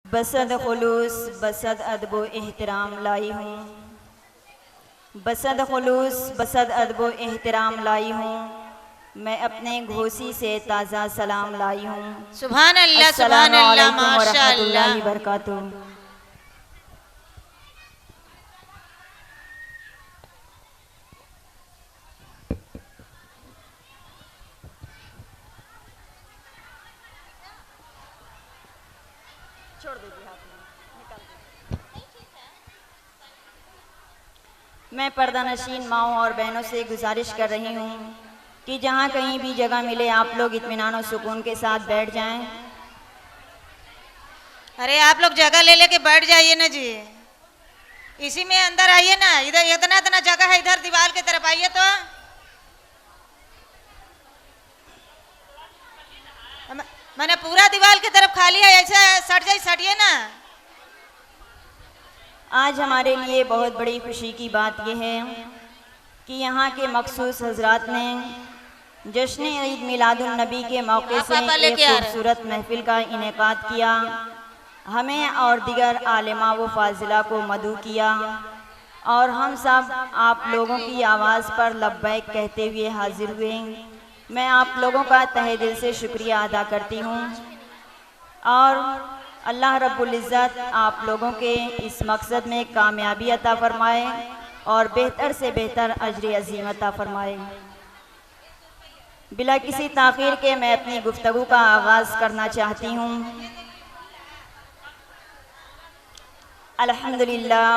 बसद खुलूस बसद adobo एहतराम लाई हूँ, बसद खुलूस बसद adobo एहतराम लाई हूँ। मैं अपने घोसी से ताज़ा सलाम लाई हूँ। सुभान अल्लाह, सुभान अल्लाह, माशा अल्लाह। बरकातुहू। मैं पर्दानशीन माओं और बहनों से गुजारिश कर रही हूँ कि जहाँ कहीं भी जगह मिले आप लोग इत्मीनान और सुकून के साथ बैठ जाएं। अरे आप लोग जगह ले लेके बैठ जाइए ना जी, इसी में अंदर आइए ना। इधर इतना इतना जगह है, इधर दीवार की तरफ आइए तो। मैंने पूरा दीवार की तरफ खाली है, ऐसे सटिए ना। आज हमारे लिए बहुत बड़ी खुशी की बात यह है कि यहाँ के मखसूस हजरात ने जश्न ईद मिलादुन नबी के मौके से एक खूबसूरत महफिल का इनेकाद किया। हमें और दिगर आलिमा व फाजिला को मदऊ किया और हम सब आप लोगों की आवाज़ पर लब्बैक कहते हुए हाजिर हुए। मैं आप लोगों का तहे दिल से शुक्रिया अदा करती हूँ और अल्लाह रब्बुल इज़्ज़त आप लोगों के इस मकसद में कामयाबी अता फरमाए और बेहतर से बेहतर अजर अज़ीम अता फरमाए। बिला किसी ताख़ीर के मैं अपनी गुफ्तगू का आगाज़ करना चाहती हूँ। अल्हम्दुलिल्लाह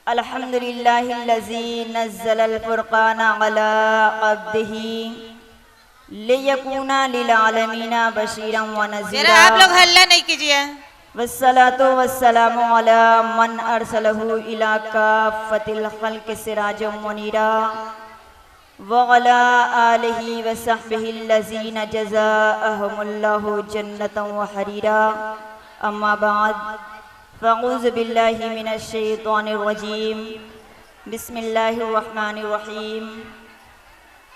अल्हम्दुलिल्लाहिल्लज़ी नज़्ज़लल फ़ुरक़ाना अला अब्दिही लियकूना लिलआलमीना बशीरन व नज़ीरा। आप लोग हल्ला नहीं कीजिए। वस्सलातु वस्सलामु अला मन अरसलहु इला काफ़्फ़तिल ख़ल्क़ि सिराजम मुनीरा व अला आलिहि व सहबिहिल्लज़ीना जज़ाअहुमुल्लाहु जन्नतन व हरीरा। अम्मा बाद फ़अऊज़ु बिल्लाहि मिनश शैतानिर रजीम। बिस्मिल्लाहिर रहमानिर रहीम।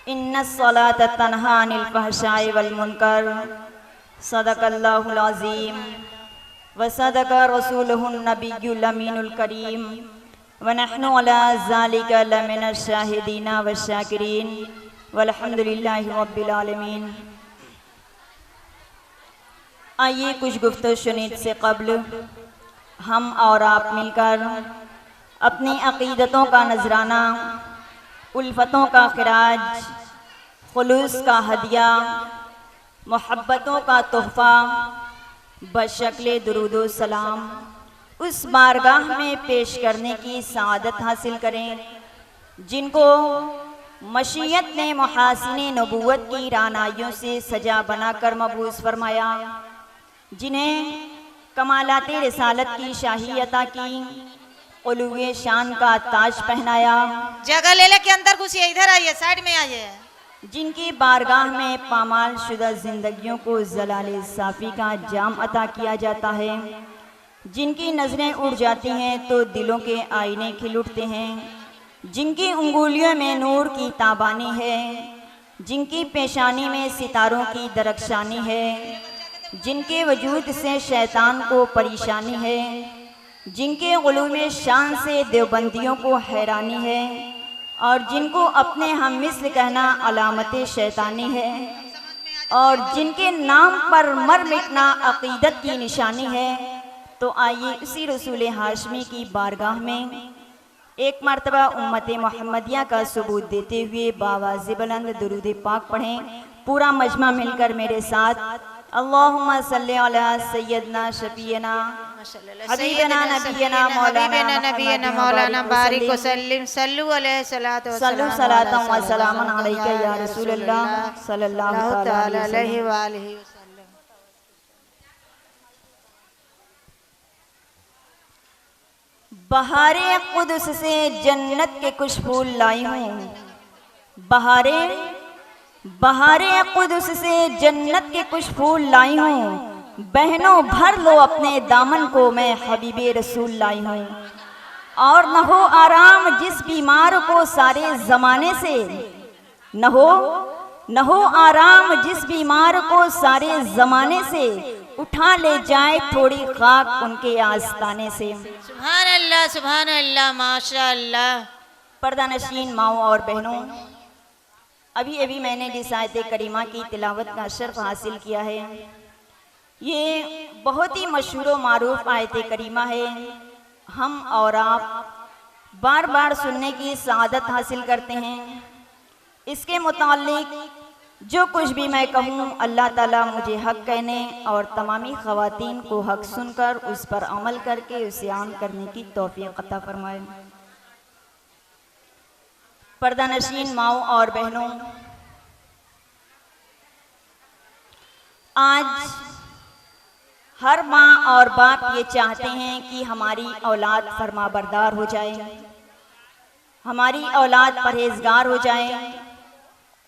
इन्नस्सलाता तन्हा अनिल फ़हशाइ वल मुनकर। सदक़ल्लाहुल अज़ीम व सदक़ रसूलुहुन नबियुल अमीनुल करीम व नहनु अला ज़ालिका लमिनश शाहिदीना व शाकिरीन वल्हम्दुलिल्लाहि रब्बिल आलमीन। आइए कुछ गुफ्तगू शुनीद से क़ब्ल हम और आप मिलकर अपनी अक़ीदतों का नजराना, उल्फतों का खिराज, खुलूस का हदिया, मोहब्बतों का तोहफ़ा बशक्ल दुरूदो सलाम उस बारगाह में पेश करने की सआदत हासिल करें जिनको मशीयत ने मुहासिने नबूवत की रानाइयों से सजा बनाकर मबूस फरमाया, जिन्हें कमालाते रिसालत की शाही अता की, उलूए शान का ताज पहनाया। जगह ले लेके अंदर घुसिए, इधर आइए, साइड में आइए। जिनकी बारगाह में पामाल शुदा जिंदगियों को जलाले साफ़ी का जाम अता किया जाता है, जिनकी नज़रें उड़ जाती हैं तो दिलों के आईने खिल उठते हैं, जिनकी उंगलियों में नूर की ताबानी है, जिनकी पेशानी में सितारों की दरख्शानी है, जिनके वजूद से शैतान को परेशानी है, जिनके उलूम शान से देवबंदियों को हैरानी है और जिनको अपने हम मिस्ल कहना अलामत शैतानी है और जिनके नाम पर मर मिटना अक़ीदत की निशानी है। तो आइए उसी रसूल हाशमी की बारगाह में एक मरतबा उम्मत मोहम्मदिया का सबूत देते हुए बावाज़ बुलंद दुरूद पाक पढ़ें। पूरा मजमा मिलकर मेरे साथ अल्लाहुम्मा सल्ली अला सय्यदना शफीना हबीबना नबीना मौलाना बारिक वसल्लिम सल्लु अलैहि सलातु व सलामन अलैका या रसूलल्लाह सल्लल्लाहु तआला अलैहि व आलिहि वसल्लम। बहारे कुदस से जन्नत के कुछ फूल लाई हूँ, बहारे कुदस से जन्नत के कुछ फूल लाई हूँ। बहनों भर लो अपने दामन को, मैं हबीबे रसूल लाई हूँ। और न हो आराम जिस बीमार को सारे ज़माने से, न हो आराम जिस बीमार को सारे ज़माने से, उठा ले जाए थोड़ी खाक उनके आस्ताने से। सुभान अल्लाह, माशा अल्लाह। पर्दानशीन माओ और बहनों, अभी अभी मैंने जिस आयत करीमा की तिलावत का शर्फ हासिल किया है, ये बहुत ही मशहूर व मारूफ आयत करीमा है। हम और आप बार बार सुनने की सआदत हासिल करते हैं। इसके मुतालिक जो कुछ भी मैं कहूँ, अल्लाह ताला मुझे हक कहने और तमामी ख़वातीन को हक सुनकर उस पर अमल करके उसे आम करने की तौफीक अता फरमाए। पर्दानशीन माओ और बहनों, आज हर माँ और बाप ये चाहते हैं कि हमारी औलाद फरमाबरदार हो जाए, हमारी औलाद परहेजगार हो जाए।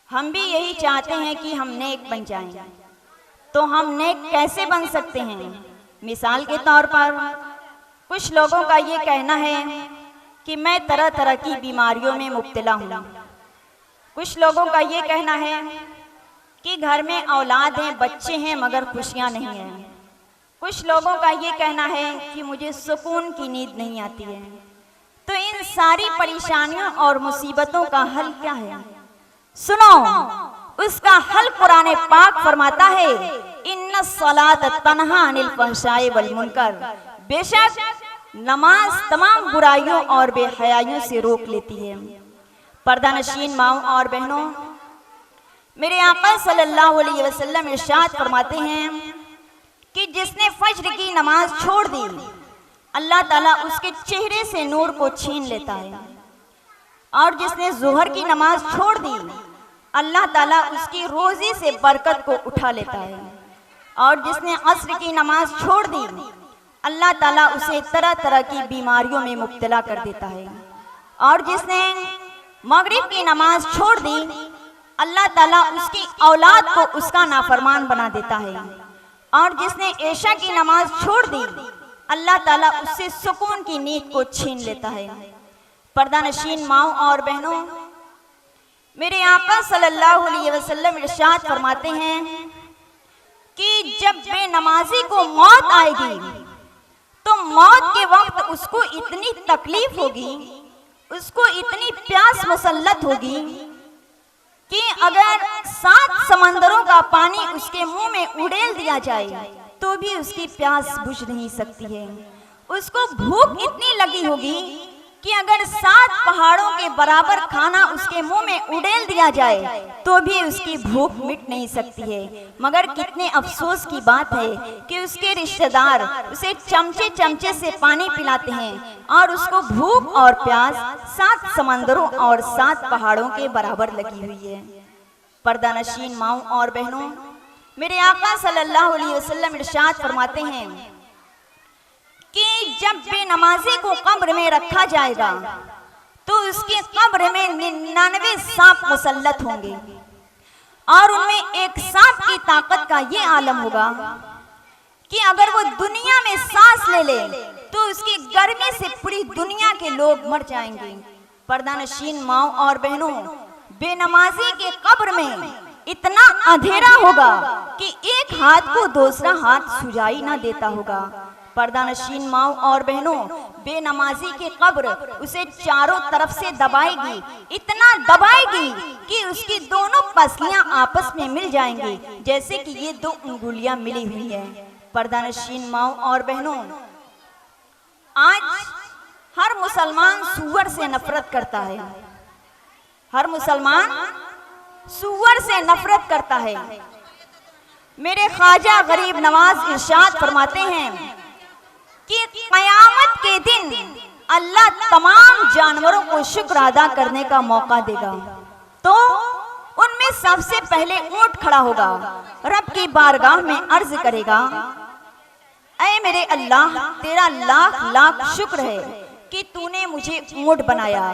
हम भी यही चाहते हैं कि हम नेक बन जाएं। तो हम नेक कैसे बन सकते हैं? मिसाल के तौर पर कुछ लोगों का ये कहना है कि मैं तरह तरह की बीमारियों में मुब्तला हूँ। कुछ लोगों का ये कहना है कि घर में औलाद हैं, बच्चे हैं, मगर खुशियाँ नहीं हैं। कुछ लोगों का ये कहना है कि मुझे सुकून की नींद नहीं आती है। तो इन सारी परेशानियों और मुसीबतों का हल क्या है? सुनो, उसका हल कुरान पाक फरमाता है, इन्नस्सलात तन्हा अनिल फहशाए वल मुनकर। बेशक नमाज तमाम बुराइयों और बेहयाइयों से रोक लेती है। पर्दानशीन माओ और बहनों, मेरे आका सल्लल्लाहु अलैहि वसल्लम इरशाद फरमाते हैं कि जिसने फज्र की नमाज छोड़ दी, अल्लाह ताला उसके चेहरे से नूर को छीन लेता है। और जिसने ज़ोहर की नमाज छोड़ दी, अल्लाह ताला उसकी रोज़ी से बरकत को उठा लेता है। और जिसने असर की नमाज छोड़ दी, अल्लाह ताला उसे तरह तरह की बीमारियों में मुब्तला कर देता है। और जिसने मगरिब की नमाज छोड़ दी, अल्लाह ताला उसकी औलाद को उसका नाफरमान बना देता है। और जिसने ऐशा की नमाज छोड़ दी, अल्लाह ताला उससे सुकून की नींद को छीन लेता है। पर्दानशीन माओ और बहनों, मेरे आका सल्लल्लाहु अलैहि वसल्लम इरशाद फरमाते हैं कि जब बेनमाजी को मौत आएगी तो मौत के वक्त उसको इतनी तकलीफ होगी, उसको इतनी प्यास मुसल्लत होगी कि अगर 7 समंदरों का पानी उसके मुंह में उड़ेल दिया जाए तो भी उसकी प्यास बुझ नहीं सकती है। उसको भूख इतनी लगी होगी कि अगर 7 पहाड़ों के बराबर खाना उसके मुंह में उड़ेल दिया जाए तो भी उसकी भूख मिट नहीं सकती है। मगर कितने अफसोस की बात है कि उसके रिश्तेदार उसे चमचे चमचे से पानी पिलाते हैं और उसको भूख और प्यास 7 समंदरों और 7 पहाड़ों के बराबर लगी हुई है। पर्दानशीन माओ और बहनों, मेरे आका सल्लल्लाहु अलैहि वसल्लम इरशाद फरमाते हैं कि जब बेनमाजी को कब्र में रखा जाएगा तो उसके कब्र में 99 सांप मुसल्लत होंगे और उनमें एक सांप की ताकत का ये आलम होगा कि अगर वो दुनिया में सांस ले ले तो उसकी गर्मी से पूरी दुनिया के लोग मर जाएंगे। पर्दानशीन माओ और बहनों, बेनमाजी के कब्र में इतना अंधेरा होगा कि एक हाथ को दूसरा हाथ सुझाई ना देता होगा। पर्दानशीन माओ और बहनों, बेनमाजी के कब्र उसे चारों तरफ से दबाएगी, इतना दबाएगी कि उसकी दोनों पसलियां आपस में मिल जाएंगी जैसे कि ये 2 उंगलियां मिली हुई हैं। पर्दानशीन माओ और बहनों, आज हर मुसलमान सूअर से नफरत करता है। हर मुसलमान सूअर से नफरत करता है। मेरे ख्वाजा गरीब नवाज इरशाद फरमाते हैं कि क़यामत के दिन अल्लाह तमाम जानवरों को शुक्र अदा करने का मौका देगा तो उनमें सबसे पहले ऊंट खड़ा होगा, रब की बारगाह में अर्ज करेगा, ऐ मेरे अल्लाह, तेरा लाख लाख शुक्र है कि तूने मुझे ऊंट बनाया,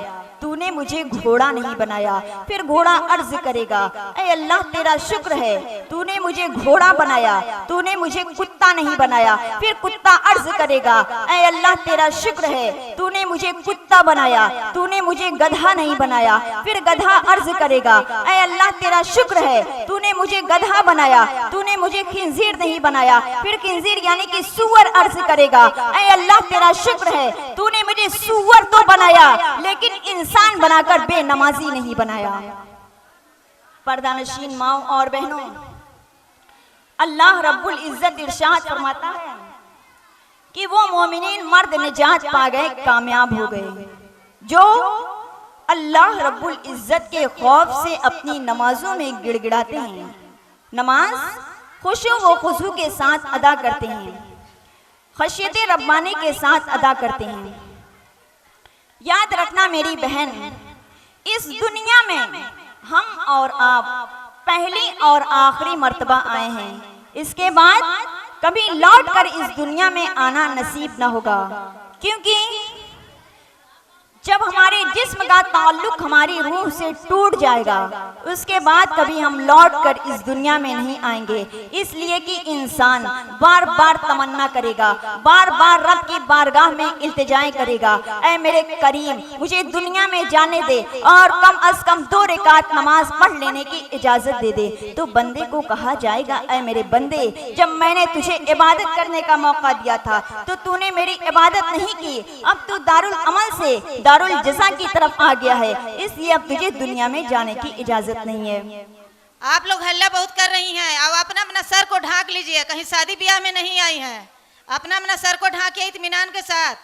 तूने मुझे घोड़ा नहीं बनाया। फिर घोड़ा अर्ज करेगा, ऐ अल्लाह तेरा शुक्र है, तूने मुझे घोड़ा बनाया, तूने मुझे कुत्ता नहीं बनाया। फिर कुत्ता अर्ज करेगा, ऐ अल्लाह तेरा शुक्र है, तूने मुझे कुत्ता बनाया, तूने मुझे गधा नहीं बनाया। फिर गधा अर्ज करेगा, ऐ अल्लाह तेरा शुक्र है, तूने मुझे गधा बनाया, तूने तूने मुझे खिंजीर नहीं बनाया, फिर खिंजीर यानी कि सूअर अर्ज करेगा, ऐ अल्लाह तेरा शुक्र है तूने मुझे सूअर तो बनाया लेकिन इंसान बनाकर बेनमाजी नहीं बनाया। पर्दानशीन माओ और बहनों, अल्लाह रब्बुल इज्जत इरशाद फरमाता है कि वो मोमिनीन मर्द निजात पा गए, कामयाब हो गए जो अल्लाह रब्बुल इज्जत के खौफ से अपनी नमाजों में गिड़गिड़ाते हैं, नमाज खुशू व खुशू के साथ अदा करते हैं, खशियत रब्बानी के साथ अदा करते हैं। याद रखना मेरी बहन, इस दुनिया में हम और आप पहली और आखिरी मर्तबा आए हैं, इसके बाद कभी लौट कर इस दुनिया में आना नसीब न होगा, क्योंकि जब हमारे जिस्म का ताल्लुक हमारी रूह से टूट जाएगा उसके बाद कभी हम लौट कर इस दुनिया में नहीं आएंगे। इसलिए कि इंसान बार बार तमन्ना करेगा, बार बार रब की बारगाह में इल्तिजाएं करेगा, ऐ मेरे करीम मुझे दुनिया में जाने दे और कम अज कम 2 रकात नमाज पढ़ लेने की इजाजत दे दे। तो बंदे को कहा जाएगा, ऐ मेरे बंदे, जब मैंने तुझे इबादत करने का मौका दिया था तो तूने मेरी इबादत नहीं की, अब तू दारुल अमल से दारुल जज़ा की तरफ आ गया है, इसलिए अब तुझे दुनिया में जाने की इजाजत नहीं है। आप लोग हल्ला बहुत कर रही हैं, अब अपना अपना सर को ढांक लीजिए, कहीं शादी ब्याह में नहीं आई हैं, अपना अपना सर को ढांकिए इत्मीनान के साथ।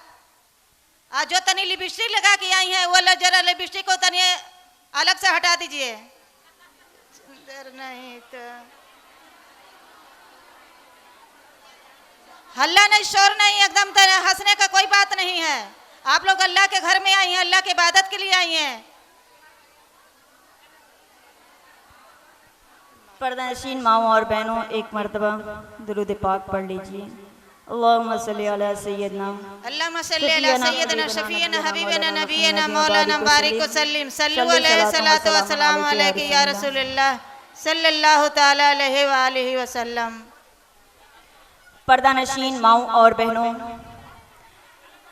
आज जो तनी लिपस्टिक लगा के आई हैं वो जरा लिपस्टिक को तनी अलग से हटा दीजिए। नहीं तो हल्ला नहीं, शोर नहीं, एकदम हंसने का कोई बात नहीं है। आप लोग अल्लाह के घर में आई हैं, अल्लाह की इबादत के लिए आई हैं। पर्दानशीन माओ और बहनों, एक मर्तबा दुरूद पाक पढ़ लीजिए। अल्लाहुम्मा सल्ली अला सय्यदना अल्लाहुम्मा सल्ली अला सय्यदना शफीना हबीबना नबीना मौलाना बारिक वसल्लिम सल्लु अलैहि सलातु व सलाम अलैहि या रसूलल्लाह सल्लल्लाहु तआला अलैहि व आलिहि वसल्लम। पर्दानशीन माओ और बहनों,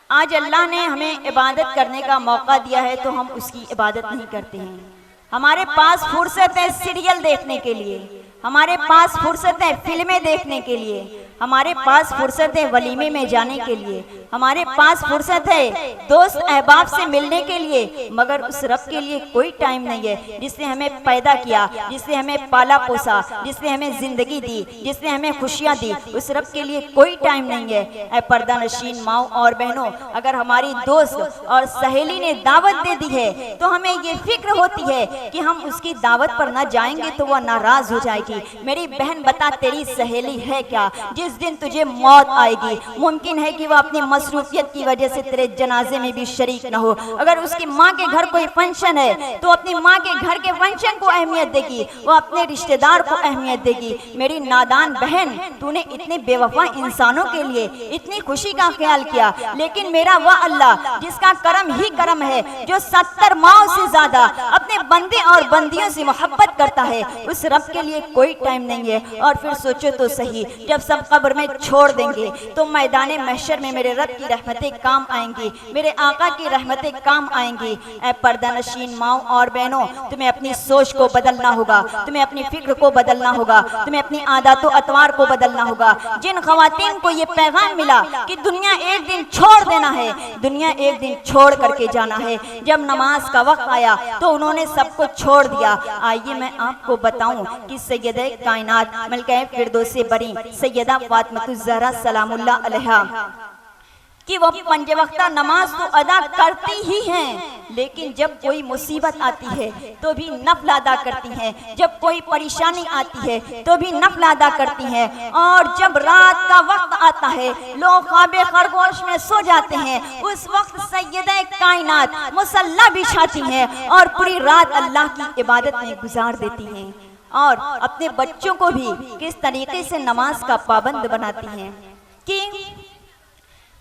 आज अल्लाह ने हमें इबादत करने का मौका दिया है तो हम उसकी इबादत नहीं करते हैं। हमारे पास फुर्सत है सीरियल देखने के लिए, हमारे पास फुर्सत है फिल्में देखने के लिए, हमारे पास फुर्सत है वलीमे में जाने के लिए, हमारे पास फुर्सत है दोस्त अहबाब से मिलने के लिए, मगर उस रब के लिए कोई टाइम नहीं है जिसने हमें पैदा किया, जिसने हमें पाला पोसा, जिसने हमें जिंदगी दी, जिसने हमें खुशियाँ दी, उस रब के लिए कोई टाइम नहीं है। ऐ पर्दानशीन माओ और बहनों, अगर हमारी दोस्त और सहेली ने दावत दे दी है तो हमें ये फिक्र होती है कि हम उसकी दावत पर ना जाएंगे तो वह नाराज हो जाएगी। मेरी बहन बता, तेरी सहेली है क्या? जिस दिन तुझे मौत आएगी मुमकिन है कि वह अपनी मसरूफियत की वजह से तेरे जनाजे में भी शरीक न हो। अगर उसकी माँ के घर कोई फंक्शन है तो अपनी माँ के घर के फंक्शन को अहमियत देगी, वो अपने रिश्तेदार को अहमियत देगी। मेरी नादान बहन, तूने इतने बेवफा इंसानों के लिए इतनी खुशी का ख्याल किया, लेकिन मेरा वह अल्लाह जिसका करम ही करम है, जो 70 माओ से ज्यादा अपने बंदे और बंदियों से मोहब्बत करता है, उस रब के लिए कोई टाइम नहीं है। और फिर सोचो तो सही, जब सब कब्र में छोड़ देंगे तो मैदान महशर में मेरे रब की रहमतें काम आएंगी, मेरे आका की रहमतें काम आएंगी। ऐ पर्दानशीन माओ और बहनों, तुम्हें अपनी सोच को बदलना होगा, तुम्हें अपनी फिक्र को बदलना होगा, तुम्हें अपनी आदतों अतवार को बदलना होगा। जिन खवातीन को ये पैगाम मिला कि दुनिया एक दिन छोड़ देना है, दुनिया एक दिन छोड़ करके जाना है, जब नमाज का वक्त आया तो उन्होंने सबको छोड़ दिया। आइए मैं आपको बताऊं कि सैयदे कायनात मलका फिरदौस बरी सैयदा फातिमातुज़ ज़हरा सलामुल्लाह अलैहा कि वो 5 वक्ता नमाज तो अदा करती ही हैं, लेकिन जब कोई मुसीबत आती है तो भी नफल अदा करती हैं, जब कोई परेशानी आती है तो भी नफल अदा करती हैं, और जब रात का वक्त आता है लोग ख्वाबे खरगोश में सो जाते हैं, उस वक्त सैयदा कायनात मुसल्ला बिछाती हैं और पूरी रात अल्लाह की इबादत में गुजार देती हैं, और अपने बच्चों को भी किस तरीके से नमाज का पाबंद बनाती हैं। कि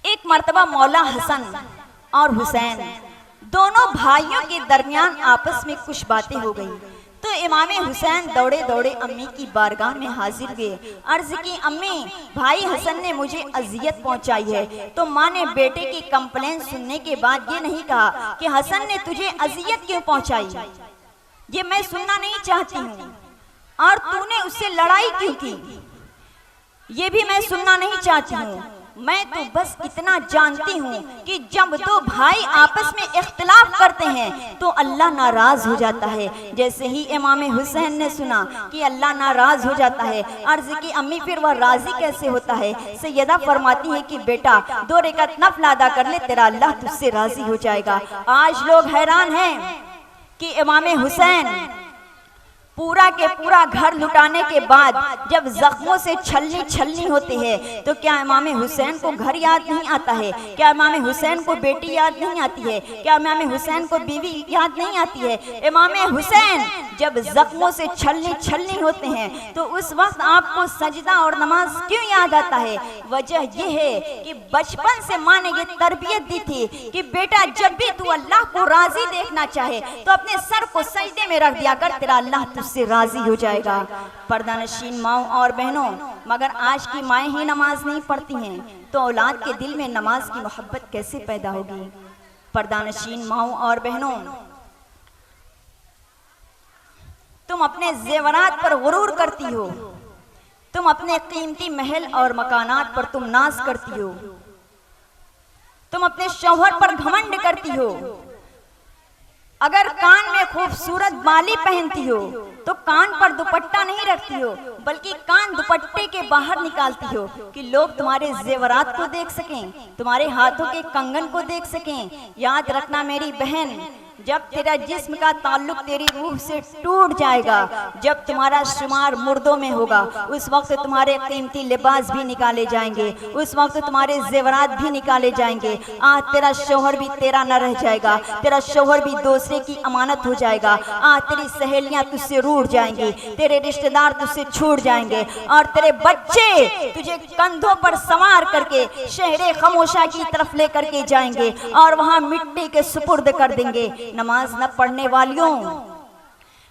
एक मर्तबा मौला हसन और हुसैन दोनों भाइयों के दरमियान आपस में कुछ बातें हो गई, तो इमाम हुसैन दौड़े दौड़े अम्मी की बारगाह में हाजिर गए। अर्ज की, अम्मी, भाई हसन ने मुझे अजियत पहुंचाई है। तो माँ ने बेटे की कंप्लेन सुनने के बाद ये नहीं कहा कि हसन ने तुझे अजियत क्यों पहुंचाई, ये मैं सुनना नहीं चाहती हूँ। और तूने उससे लड़ाई क्यों की, ये भी मैं सुनना नहीं चाहती हूँ। मैं तो बस इतना जानती हूँ कि जब दो भाई आपस में इख्तिलाफ करते हैं तो अल्लाह नाराज हो जाता है। जैसे ही इमाम हुसैन ने सुना कि अल्लाह नाराज हो जाता है, अर्ज की अम्मी फिर वह राजी कैसे होता है? सैयदा फरमाती है कि बेटा 2 रकात नफल अदा कर ले, तेरा अल्लाह तुझसे राजी हो जाएगा। आज लोग हैरान हैं कि इमाम हुसैन पूरा के पूरा घर लुटाने के बाद जब जख्मों से छलनी छलनी होती है तो क्या इमाम हुसैन को घर याद नहीं आता है? क्या इमाम हुसैन को बेटी याद नहीं आती है? क्या इमाम हुसैन को बीवी याद नहीं आती है? इमाम हुसैन जब जख्मों से छलनी छलनी होते हैं तो उस वक्त आपको सजदा और नमाज क्यों याद आता है? वजह यह है कि बचपन से माँ ने ये तरबियत दी थी कि बेटा जब भी तू अल्लाह को राजी देखना चाहे तो अपने सर को सजदे में रख दिया कर, तेरा अल्लाह तुझसे राजी हो जाएगा। पर्दानशीन माओ और बहनों, मगर आज की माएँ ही नमाज नहीं पढ़ती हैं तो औलाद के दिल में नमाज की मोहब्बत कैसे पैदा होगी? पर्दानशीन माओ और बहनों, तुम अपने जेवरात पर गुरूर करती हो, तुम अपने कीमती महल और मकानात पर तुम नाज करती हो, तुम अपने शौहर पर घमंड करती हो। अगर कान में खूबसूरत बाली पहनती हो तो कान पर दुपट्टा नहीं रखती हो, बल्कि कान दुपट्टे के बाहर निकालती हो कि लोग तुम्हारे जेवरात को देख सकें, तुम्हारे हाथों के कंगन को देख सकें। याद रखना मेरी बहन, जब तेरा जिस्म का ताल्लुक तेरी रूह से टूट जाएगा, जब तुम्हारा शुमार मुर्दों में होगा, उस वक्त तुम्हारे कीमती लिबास भी निकाले जाएंगे, उस वक्त तुम्हारे जेवरात भी निकाले जाएंगे। आज तेरा शौहर भी तेरा न रह जाएगा, तेरा शौहर भी दूसरे की अमानत हो जाएगा। आज तेरी सहेलियां तुझसे रूठ जाएंगी, तेरे रिश्तेदार तुझसे छूट जाएंगे और तेरे बच्चे तुझे कंधों पर सवार करके शहरे खामोशा की तरफ लेकर के जाएंगे और वहां मिट्टी के सुपुर्द कर देंगे। नमाज न पढ़ने वालियों,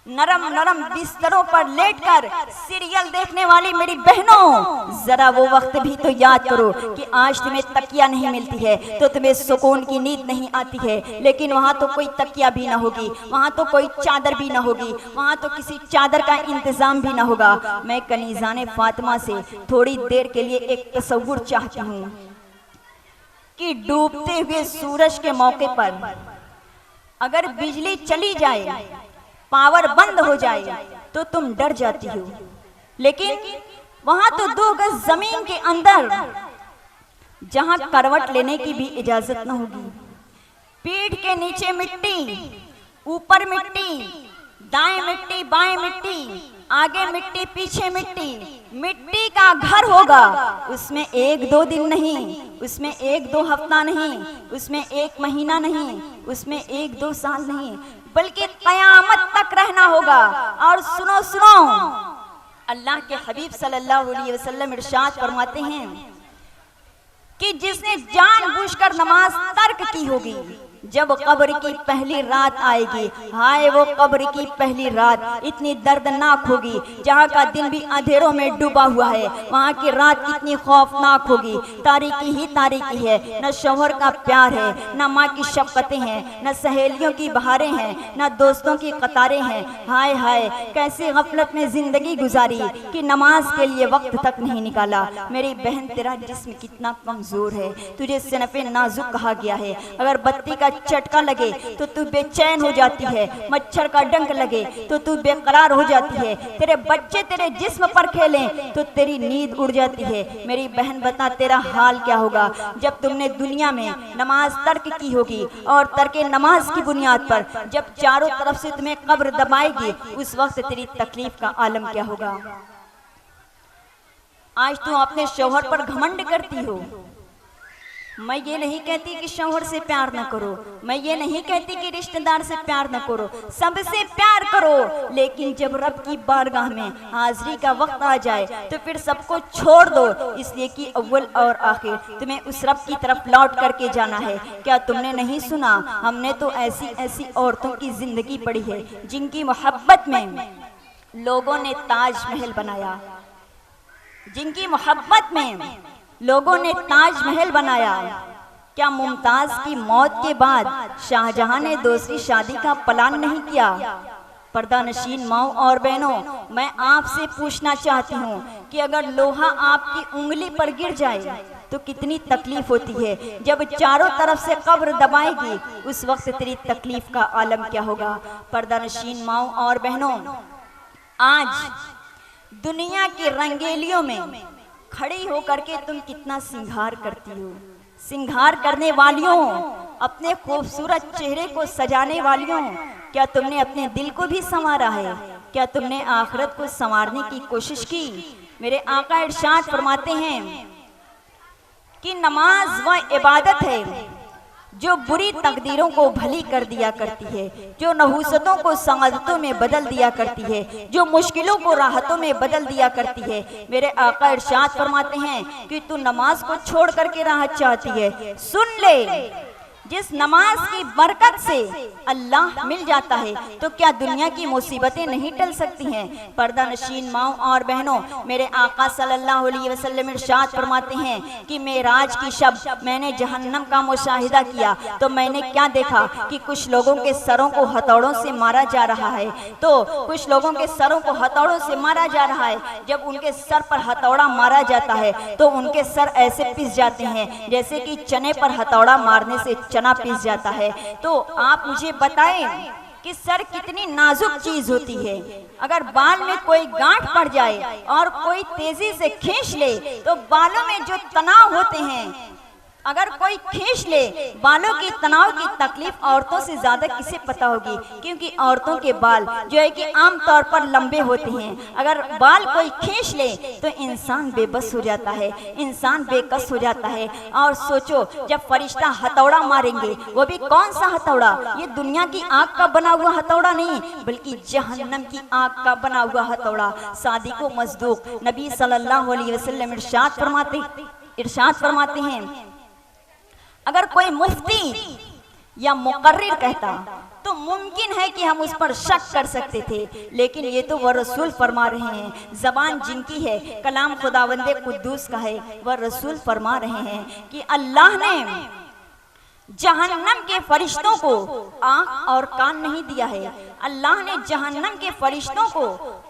नरम नरम बिस्तरों पर लेटकर सीरियल देखने वाली मेरी बहनों, जरा वो वक्त भी तो याद करो कि आज तुम्हें तकिया नहीं मिलती है तो तुम्हें सुकून की नींद नहीं आती है, लेकिन वहाँ तो कोई तकिया भी ना होगी, वहाँ तो कोई चादर भी ना होगी, वहाँ तो किसी चादर का इंतजाम भी ना होगा। मैं कनीज़ाने फातिमा से थोड़ी देर के लिए एक तसव्वुर चाहती हूँ कि डूबते हुए सूरज के मौके पर अगर बिजली चली जाए, पावर बंद हो जाए तो तुम डर जाती हो, लेकिन वहां तो 2 गज जमीन के अंदर जहां करवट लेने की भी इजाजत न होगी, पीठ के नीचे मिट्टी, ऊपर मिट्टी, दाएं मिट्टी, बाएं मिट्टी, आगे मिट्टी, पीछे मिट्टी, मिट्टी का घर होगा। उसमें 1-2 दिन नहीं, उसमें 1-2 हफ्ता नहीं, उसमें 1 महीना नहीं, उसमें 1-2 साल नहीं, बल्कि कयामत तक रहना होगा। और सुनो सुनो, अल्लाह के हबीब सल्लल्लाहु अलैहि वसल्लम इरशाद फरमाते हैं कि जिसने जानबूझकर नमाज तर्क की होगी, जब कब्र की पहली रात आएगी, हाय वो कब्र की पहली रात इतनी दर्दनाक होगी, जहाँ का दिन भी अंधेरों में डूबा हुआ है, वहाँ की रात कितनी खौफनाक होगी। तारीकी ही तारीकी है, न शौहर का प्यार है, न माँ की शफ़क़तें हैं, न सहेलियों की बहारें हैं, न दोस्तों की कतारें हैं। हाय हाय कैसे गफलत में जिंदगी गुजारी कि नमाज के लिए वक्त तक नहीं निकाला। मेरी बहन, तेरा जिस्म कितना कमजोर है, तुझे सिनफ़े नाजुक कहा गया है। अगर बत्ती का झटका लगे तो तू बेचैन हो जाती है, मच्छर का डंक लगे तो तू बेकरार हो जाती है, तेरे बच्चे तेरे जिस्म पर खेलें तो तेरी नींद उड़ जाती है। मेरी बहन बता, तेरा हाल क्या होगा जब तुमने दुनिया में नमाज तर्क की होगी और तर्के नमाज की बुनियाद पर जब चारों तरफ से तुम्हें कब्र दबाएगी, उस वक्त तेरी तकलीफ का आलम क्या होगा। आज तुम अपने शौहर पर घमंड करती हो। मैं ये नहीं कहती कि शौहर से प्यार न करो, मैं ये नहीं कहती कि रिश्तेदार से प्यार न करो, सबसे प्यार करो, लेकिन जब रब की बारगाह में हाजिरी का वक्त आ जाए तो फिर सबको छोड़ दो, इसलिए कि अव्वल और आखिर तुम्हें उस रब की तरफ लौट करके जाना है। क्या तुमने नहीं सुना, हमने तो ऐसी ऐसी औरतों की जिंदगी पढ़ी है जिनकी मोहब्बत में लोगों ने ताजमहल बनाया, जिनकी मोहब्बत में लोगों ने ताजमहल बनाया। क्या मुमताज की मौत के बाद शाहजहां ने दूसरी शादी का प्लान नहीं किया? पर्दानशीन माओ और बहनों, मैं आपसे पूछना चाहती हूँ कि अगर लोहा आपकी उंगली पर गिर जाए तो कितनी तकलीफ होती है। जब चारों तरफ से कब्र दबाएगी उस वक्त तेरी तकलीफ का आलम क्या होगा। पर्दानशीन माओ और बहनों, आज दुनिया की रंगेलियों में खड़ी होकर के तुम कितना सिंगार करती हो। सिंगार करने वालियों, अपने खूबसूरत चेहरे को सजाने वालियों, क्या तुमने अपने दिल को भी संवारा है? क्या तुमने आखिरत को संवारने की कोशिश की? मेरे आका इरशाद फरमाते हैं कि नमाज वह इबादत है जो बुरी तकदीरों को भली कर दिया करती है, जो नहूसतों को सआदतों में बदल दिया करती है, जो मुश्किलों को राहतों में बदल दिया करती है। मेरे आका इरशाद फरमाते हैं कि तू नमाज को छोड़ करके राहत चाहती है, सुन ले, जिस नमाज की बरकत से अल्लाह मिल जाता है तो क्या दुनिया की मुसीबतें नहीं टल सकती हैं। पर्दानशीन माओ और बहनों, मेरे आका सल्लल्लाहु अलैहि वसल्लम इरशाद फरमाते हैं कि मेराज की शब मैंने जहन्नम का मुशाहिदा किया तो मैंने क्या देखा कि कुछ लोगों के सरों को हथौड़ों से मारा जा रहा है। तो कुछ लोगों के सरों को हथौड़ों से मारा जा रहा है। जब उनके सर पर हथौड़ा मारा जाता है तो उनके सर ऐसे पिस जाते हैं जैसे कि चने पर हथौड़ा मारने से चना पिस जाता है। तो आप मुझे बताएं कि सर कितनी नाजुक चीज होती है। अगर बाल में कोई गांठ पड़ जाए और कोई तेजी से खींच ले तो बालों में जो तनाव होते हैं, अगर कोई खींच ले बालों की तनाव की तकलीफ औरतों से ज्यादा किसे पता होगी, क्योंकि औरतों के बाल जो है कि आम तौर पर लंबे होते हैं। अगर बाल कोई खींच ले तो इंसान बेबस हो जाता है, इंसान बेकस हो जाता है। और सोचो जब फरिश्ता हथौड़ा मारेंगे, वो भी कौन सा हथौड़ा, ये दुनिया की आग का बना हुआ हथौड़ा नहीं बल्कि जहन्नम की आग का बना हुआ हथौड़ा। सादिक व मस्दूक नबी सल्लल्लाहु अलैहि वसल्लम इरशाद फरमाते हैं, अगर कोई मुफ्ती या मुकर्रिर कहता तो मुमकिन है कि हम उस पर शक कर सकते थे, लेकिन ये तो वह रसूल फरमा रहे हैं। जबान जिनकी है, कलाम खुदावंदे कुद्दूस का है, वह रसूल फरमा रहे हैं कि अल्लाह ने जहन्नम के फरिश्तों को आंख और कान नहीं दिया है। अल्लाह ने जहन्नम के फरिश्तों को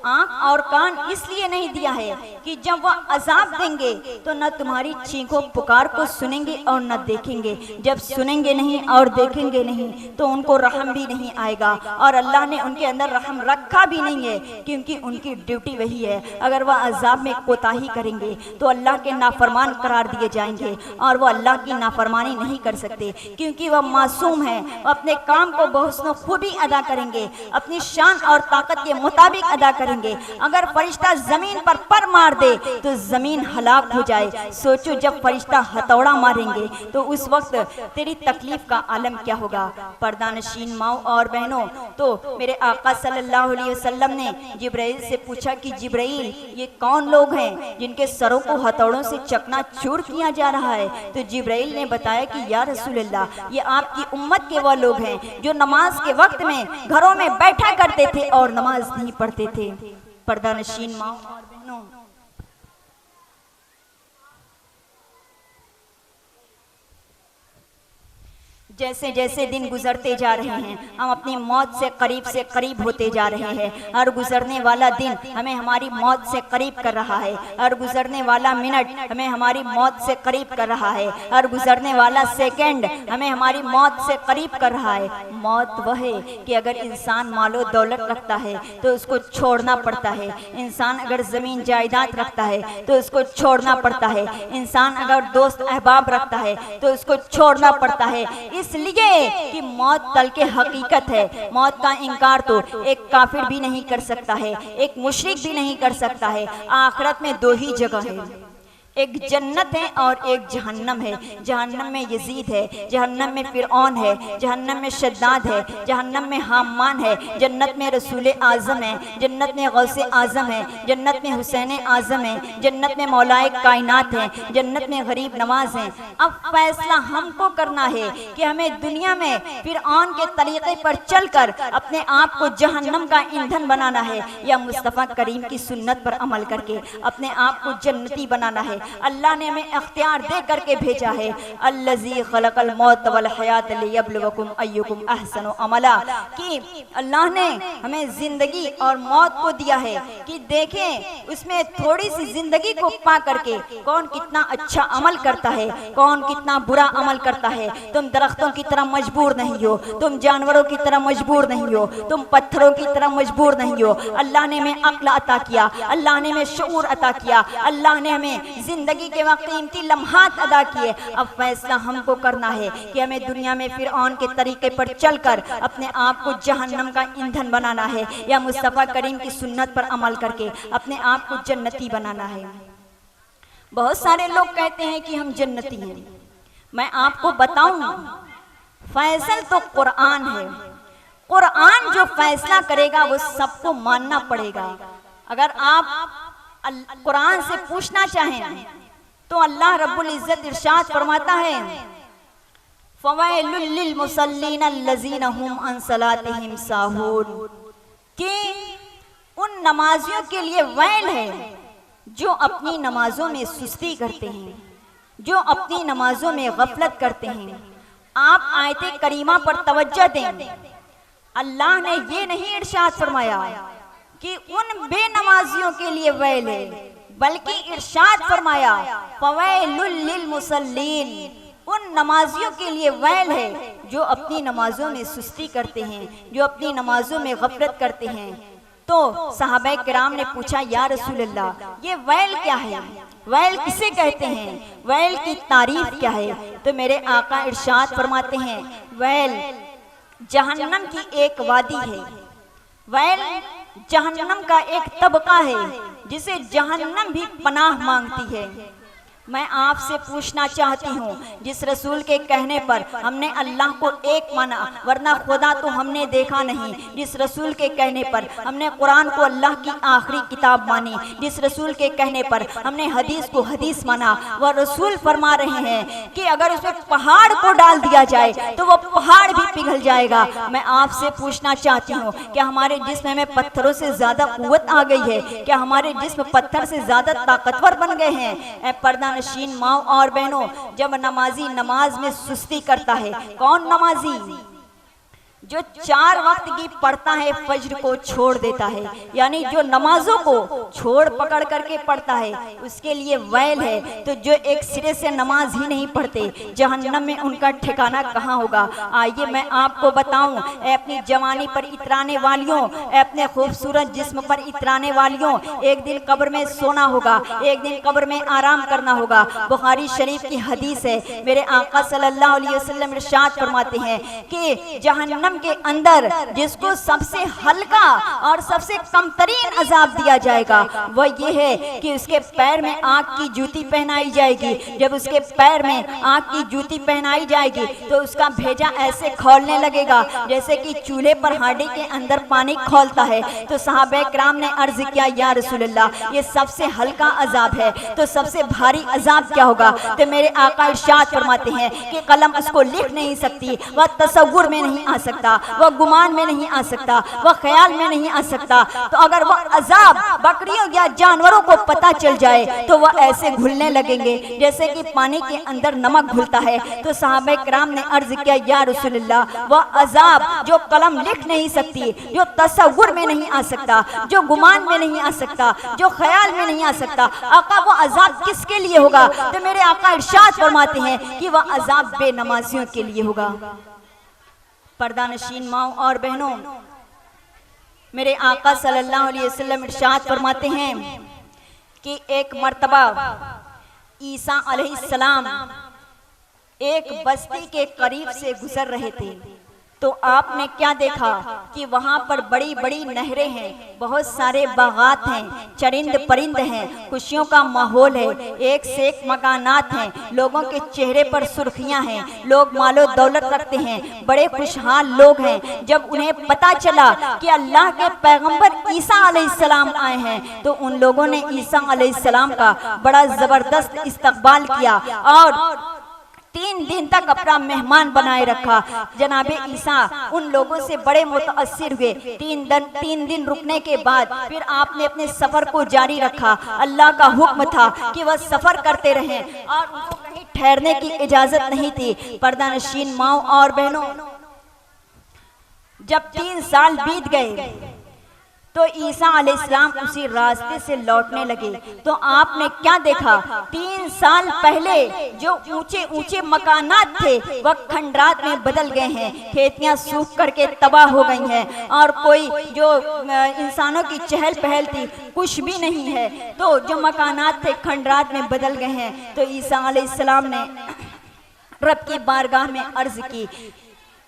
आंख और कान इसलिए नहीं दिया है कि जब वह अजाब देंगे तो न तुम्हारी चीखों पुकार को सुनेंगे और न देखेंगे। जब सुनेंगे नहीं और देखेंगे नहीं तो उनको रहम भी नहीं आएगा। और अल्लाह ने उनके अंदर रहम रखा भी नहीं है, क्योंकि उनकी ड्यूटी वही है। अगर वह अजाब में कोताही करेंगे तो अल्लाह के नाफरमान करार दिए जाएंगे और वह अल्लाह की नाफरमानी नहीं कर सकते, क्योंकि वह मासूम है। अपने काम को बहुस्न खूबी अदा करेंगे, अपनी शान और ताकत के मुताबिक अदा करेंगे। अगर फरिश्ता जमीन पर मार दे तो जमीन हलाक हो जाए। सोचो जब फरिश्ता हथौड़ा मारेंगे तो उस वक्त तेरी तकलीफ का आलम क्या होगा। पर्दानशीन माओ और बहनों, तो मेरे आका सल्लल्लाहु अलैहि वसल्लम ने जिब्राइल से पूछा कि जिब्राइल, ये कौन लोग हैं जिनके सरों को हथौड़ों से चकनाचूर किया जा रहा है। तो जिब्राइल ने बताया कि या रसूल अल्लाह, ये आपकी उम्मत के वह लोग हैं जो नमाज के वक्त में घरों में बैठा करते थे और नमाज नहीं पढ़ते थे। पर्दानशीन माँ और बहनों, जैसे जैसे दिन गुजरते जा रहे हैं हम अपनी मौत से करीब होते जा रहे हैं। हर गुजरने वाला दिन हमें हमारी मौत से करीब कर रहा है। हर गुजरने वाला मिनट हमें हमारी मौत से करीब कर रहा है। हर गुजरने वाला सेकंड हमें हमारी मौत से करीब कर रहा है। मौत वह है कि अगर इंसान मालो दौलत रखता है तो उसको छोड़ना पड़ता है। इंसान अगर ज़मीन जायदाद रखता है तो उसको छोड़ना पड़ता है। इंसान अगर दोस्त अहबाब रखता है तो उसको छोड़ना पड़ता है, इसलिए कि मौत तल के हकीकत है। मौत का इनकार तो एक काफिर भी नहीं कर सकता है, एक मुशरिक भी नहीं कर सकता है। आखिरत में दो ही जगह है, एक जन्नत है और एक जहन्नम है। जहन्नम में यजीद है, जहन्नम में फिरऔन है, जहन्नम में शद्दाद है, जहन्नम में हामान है, जन्नत में रसूल आज़म है, जन्नत में गौसे आज़म है, जन्नत में हुसैन आज़म है, जन्नत में मौलाए कायनात है, जन्नत में गरीब नवाज है। अब फैसला हमको करना है कि हमें दुनिया में फिरऔन के तरीके पर चलकर अपने आप को जहन्नम का ईंधन बनाना है या मुस्तफ़ा करीम की सुन्नत पर अमल करके अपने आप को जन्नती बनाना है। अल्लाह ने हमें इख्तियार दे करके भेजा है। अल्लज़ी खलक़ल मौत वल हयात लियब्लुवकुम अय्युकुम अहसनु अमला, कि अल्लाह ने हमें जिंदगी और मौत को दिया है कि देखें उसमें थोड़ी सी जिंदगी को पा करके कौन कितना अच्छा अमल करता है, कौन कितना बुरा अमल करता है। तुम दरख्तों की तरह मजबूर नहीं हो, तुम जानवरों की तरह मजबूर नहीं हो, तुम पत्थरों की तरह मजबूर नहीं हो। अल्लाह ने हमें अक्ल अता किया, अल्लाह ने हमें शऊर अता किया, अल्लाह ने हमें जिंदगी के वक्त कीमती लम्हात अदा किए। अब फैसला हमको करना है कि हमें दुनिया में फिरऔन के तरीके पर चलकर अपने आप को जहन्नम का ईंधन बनाना है या मुस्तफा करीम की सुन्नत पर अमल करके अपने आप को जन्नती बनाना है। बहुत सारे लोग कहते हैं कि हम जन्नती हैं। मैं आपको बताऊं, फैसल तो कुरान है। कुरान जो फैसला करेगा वो सबको मानना पड़ेगा। अगर आप कुरान से पूछना चाहें तो अल्लाह रब्बुल इज्जत इरशाद फरमाता है, फवैलुल लिल मुसल्लीन अल्लज़ीना हुम अन सलातिहिम साहून, कि उन नमाजियों के लिए वैल है जो अपनी नमाजों में सुस्ती करते हैं, जो अपनी नमाजों में गफलत करते हैं। आप आयते करीमा पर तवज्जो दें। अल्लाह ने ये नहीं इरशाद फरमाया कि उन बेनमाजियों के लिए वैल है, बल्कि इरशाद फरमाया फवैलुल लिल मुसल्लीन, उन नमाजियों के लिए वैल है जो अपनी नमाजों में सुस्ती करते हैं, जो अपनी नमाजों में गफलत करते हैं। तो सहाबा किराम ने पूछा, या रसूल अल्लाह, ये वैल क्या है, वैल किसे कहते हैं, वैल की तारीफ क्या है? तो मेरे आका इरशाद फरमाते हैं, वैल जहन्नम की एक वादी है, वैल जहन्नम का एक तबका है जिसे जहन्नम भी पनाह मांगती है। मैं आपसे पूछना चाहती हूँ, जिस रसूल के कहने पर हमने अल्लाह को एक माना, वरना खुदा तो हमने देखा नहीं, जिस रसूल के कहने पर हमने कुरान को अल्लाह की आखिरी किताब मानी, जिस रसूल के कहने पर हमने हदीस को हदीस माना, वह रसूल फरमा रहे हैं कि अगर उसमें पहाड़ को डाल दिया जाए तो वह पहाड़ भी पिघल जाएगा। मैं आपसे पूछना चाहती हूँ, क्या हमारे जिस्म में पत्थरों से ज्यादा कुव्वत आ गई है? क्या हमारे जिस्म पत्थर से ज्यादा ताकतवर बन गए हैं? पर्दा नशीन माँ और बहनों, जब नमाजी नमाज में सुस्ती करता है, कौन नमाजी जो 4 वक्त की पढ़ता है फज्र को छोड़ देता है, यानी जो नमाजों को छोड़ पकड़ करके पढ़ता है, उसके लिए वैल है। तो जो एक सिरे से नमाज ही नहीं पढ़ते, जहन्नम में उनका ठिकाना कहाँ होगा? आइए मैं आपको बताऊं, अपनी जवानी पर इतराने वालियों, अपने खूबसूरत जिस्म पर इतराने वालियों, एक दिन कब्र में सोना होगा, एक दिन कब्र में आराम करना होगा। बुखारी शरीफ की हदीस है, मेरे आका सल्लल्लाहु अलैहि वसल्लम इरशाद फरमाते हैं कि जहन्नम के अंदर जिसको सबसे हल्का और सबसे कमतरीन अजाब दिया जाएगा, वह ये है कि उसके पैर में आग की जूती पहनाई जाएगी। जब उसके पैर में आग की जूती पहनाई जाएगी तो उसका भेजा ऐसे खौलने लगेगा जैसे कि चूल्हे पर हांडी के अंदर पानी खौलता है। तो सहाबा किराम ने अर्ज किया, या रसूल अल्लाह, ये सबसे हल्का अजाब है, तो सबसे भारी अजाब क्या होगा? तो मेरे आका इरशाद फरमाते हैं कि कलम उसको लिख नहीं सकती, वह तसव्वुर में नहीं आ सकता, वह गुमान में नहीं आ सकता, वह ख्याल में नहीं आ सकता। तो अगर वह अजाब बकरियों या जानवरों को पता चल जाए तो वह ऐसे घुलने लगेंगे जैसे कि पानी के अंदर नमक घुलता है। तो सहाबा किराम ने अर्ज किया, या रसूल अल्लाह, वह अजाब जो कलम लिख नहीं सकती, जो तसव्वुर में नहीं आ सकता, जो गुमान में नहीं आ सकता, जो ख्याल में नहीं आ सकता, आका वह अजाब किसके लिए होगा? तो मेरे आका इरशाद फरमाते हैं कि वह अजाब बेनमाजियों के लिए होगा। पर्दा नशीन माँ और बहनों, मेरे आका सल्लल्लाहु अलैहि वसल्लम इरशाद फरमाते हैं कि एक मर्तबा ईसा अलैहिस्सलाम एक बस्ती के करीब से गुजर रहे थे, तो आपने क्या देखा कि वहां पर बड़ी बड़ी नहरें हैं, बहुत सारे बागात हैं, चरिंद परिंद हैं, खुशियों का माहौल है, एक से एक मकानात हैं, लोगों के चेहरे पर सुर्खियां हैं, लोग मालो दौलत रखते हैं, बड़े खुशहाल लोग हैं। जब उन्हें पता चला कि अल्लाह के पैगंबर ईसा अलैहिस्सलाम आए हैं, तो उन लोगों ने ईसा अलैहिस्सलाम का बड़ा जबरदस्त इस्तकबाल किया और 3 दिन तक अपना मेहमान बनाए रखा। जनाबे ईसा उन लोगों से बड़े मुतअस्सिर हुए। 3 दिन रुकने के बाद फिर आपने अपने सफर को जारी रखा। अल्लाह का हुक्म था कि वह सफर करते रहें और उनको कहीं ठहरने की इजाजत नहीं थी। पर्दानशीन माओ और बहनों, जब 3 साल बीत गए तो ईसा अलैहिस्सलाम उसी रास्ते से लौटने लगे। तो आपने क्या देखा? 3 साल पहले जो ऊंचे ऊंचे मकानात थे वह खंडरात में बदल गए हैं। खेतियां सूख करके तबाह हो गई हैं और कोई जो इंसानों की चहल पहल थी कुछ भी नहीं है। तो जो मकानात थे खंडरात में बदल गए हैं। तो ईसा अलैहिस्सलाम ने रब की बारगाह में अर्ज की,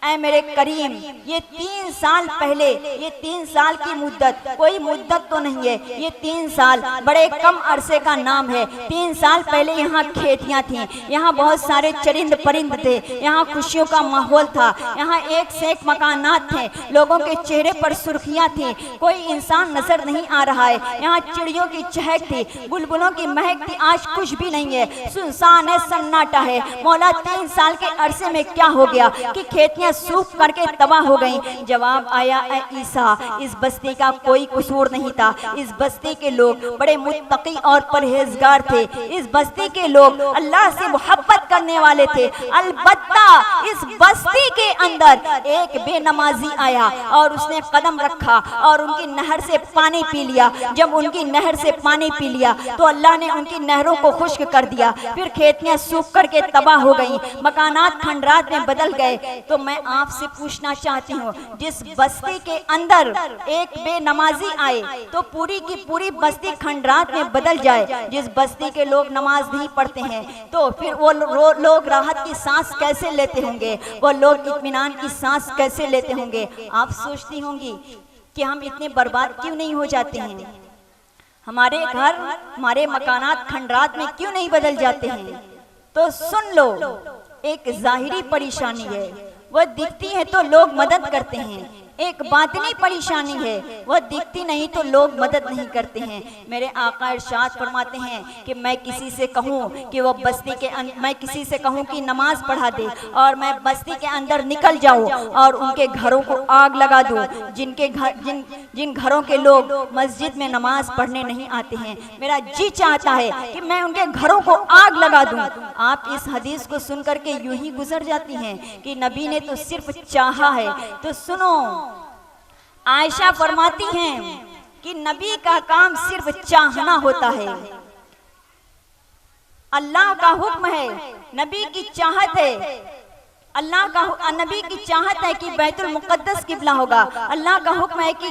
ऐ मेरे करीम, ये 3 साल पहले, ये 3 साल की मुद्दत कोई मुद्दत तो नहीं है, ये 3 साल बड़े कम अरसे का नाम है। 3 साल पहले यहाँ खेतियाँ थीं, यहाँ बहुत सारे चरिंद परिंद थे, यहाँ खुशियों का माहौल था, यहाँ एक से एक मकानात थे, लोगों के चेहरे पर सुर्खियाँ थीं, कोई इंसान नजर नहीं आ रहा है, यहाँ चिड़ियों की चहक थी, बुलबुलों की महक थी। आज कुछ भी नहीं है, सुनसान है, सन्नाटा है। मौला 3 साल के अरसे में क्या हो गया कि खेतियाँ सूख करके तबाह हो गईं? जवाब आया, ऐ ईसा, इस बस्ती का कोई कसूर नहीं था। इस बस्ती के लोग बड़े मुत्तकी और परहेजगार थे। इस बस्ती के लोग अल्लाह से मोहब्बत करने वाले थे। अलबत्ता इस बस्ती के अंदर एक बेनमाजी आया और उसने कदम रखा और उनकी नहर से पानी पी लिया। जब उनकी नहर से पानी पी लिया तो अल्लाह ने उनकी नहरों को खुश्क कर दिया। फिर खेतियां सूख करके तबाह हो गईं, मकानात खंडरात में बदल गए। तो मैं आपसे पूछना चाहती हूँ, जिस बस्ती के अंदर एक बेनमाजी आए तो पूरी की पूरी बस्ती खंडरात में बदल जाए। जिस बस्ती के लोग नमाज नहीं पढ़ते हैं तो फिर वो लोग राहत की सांस कैसे लेते होंगे, वो लोग इत्मीनान की सांस कैसे लेते होंगे? आप सोचती होंगी कि हम इतने बर्बाद क्यों नहीं हो जाते हैं, हमारे घर हमारे मकानात खंडरात में क्यों नहीं बदल जाते हैं? तो सुन लो, एक जाहिरी परेशानी है, वह दिखती है तो लोग मदद करते हैं। एक बातिनी परेशानी है, वह दिखती नहीं तो लोग मदद नहीं करते हैं। मेरे आका इरशाद फरमाते हैं कि मैं किसी से कहूँ कि वह बस्ती के मैं किसी से कहूँ कि नमाज पढ़ा दे और मैं बस्ती के अंदर निकल जाऊँ और उनके घरों को आग लगा दूँ, जिन घरों के लोग मस्जिद में नमाज पढ़ने नहीं आते हैं। मेरा जी चाहता है कि मैं उनके घरों को आग लगा दूँ। आप इस हदीस को सुन करके यूं ही गुजर जाती हैं कि नबी ने तो सिर्फ चाहा है। तो सुनो, आयशा फरमाती हैं कि नबी का काम सिर्फ चाहना होता है, अल्लाह का हुक्म है, नबी की चाहत है। अल्लाह का नबी की चाहत है कि बैतुल मुक़द्दस किबला होगा, अल्लाह का हुक्म है कि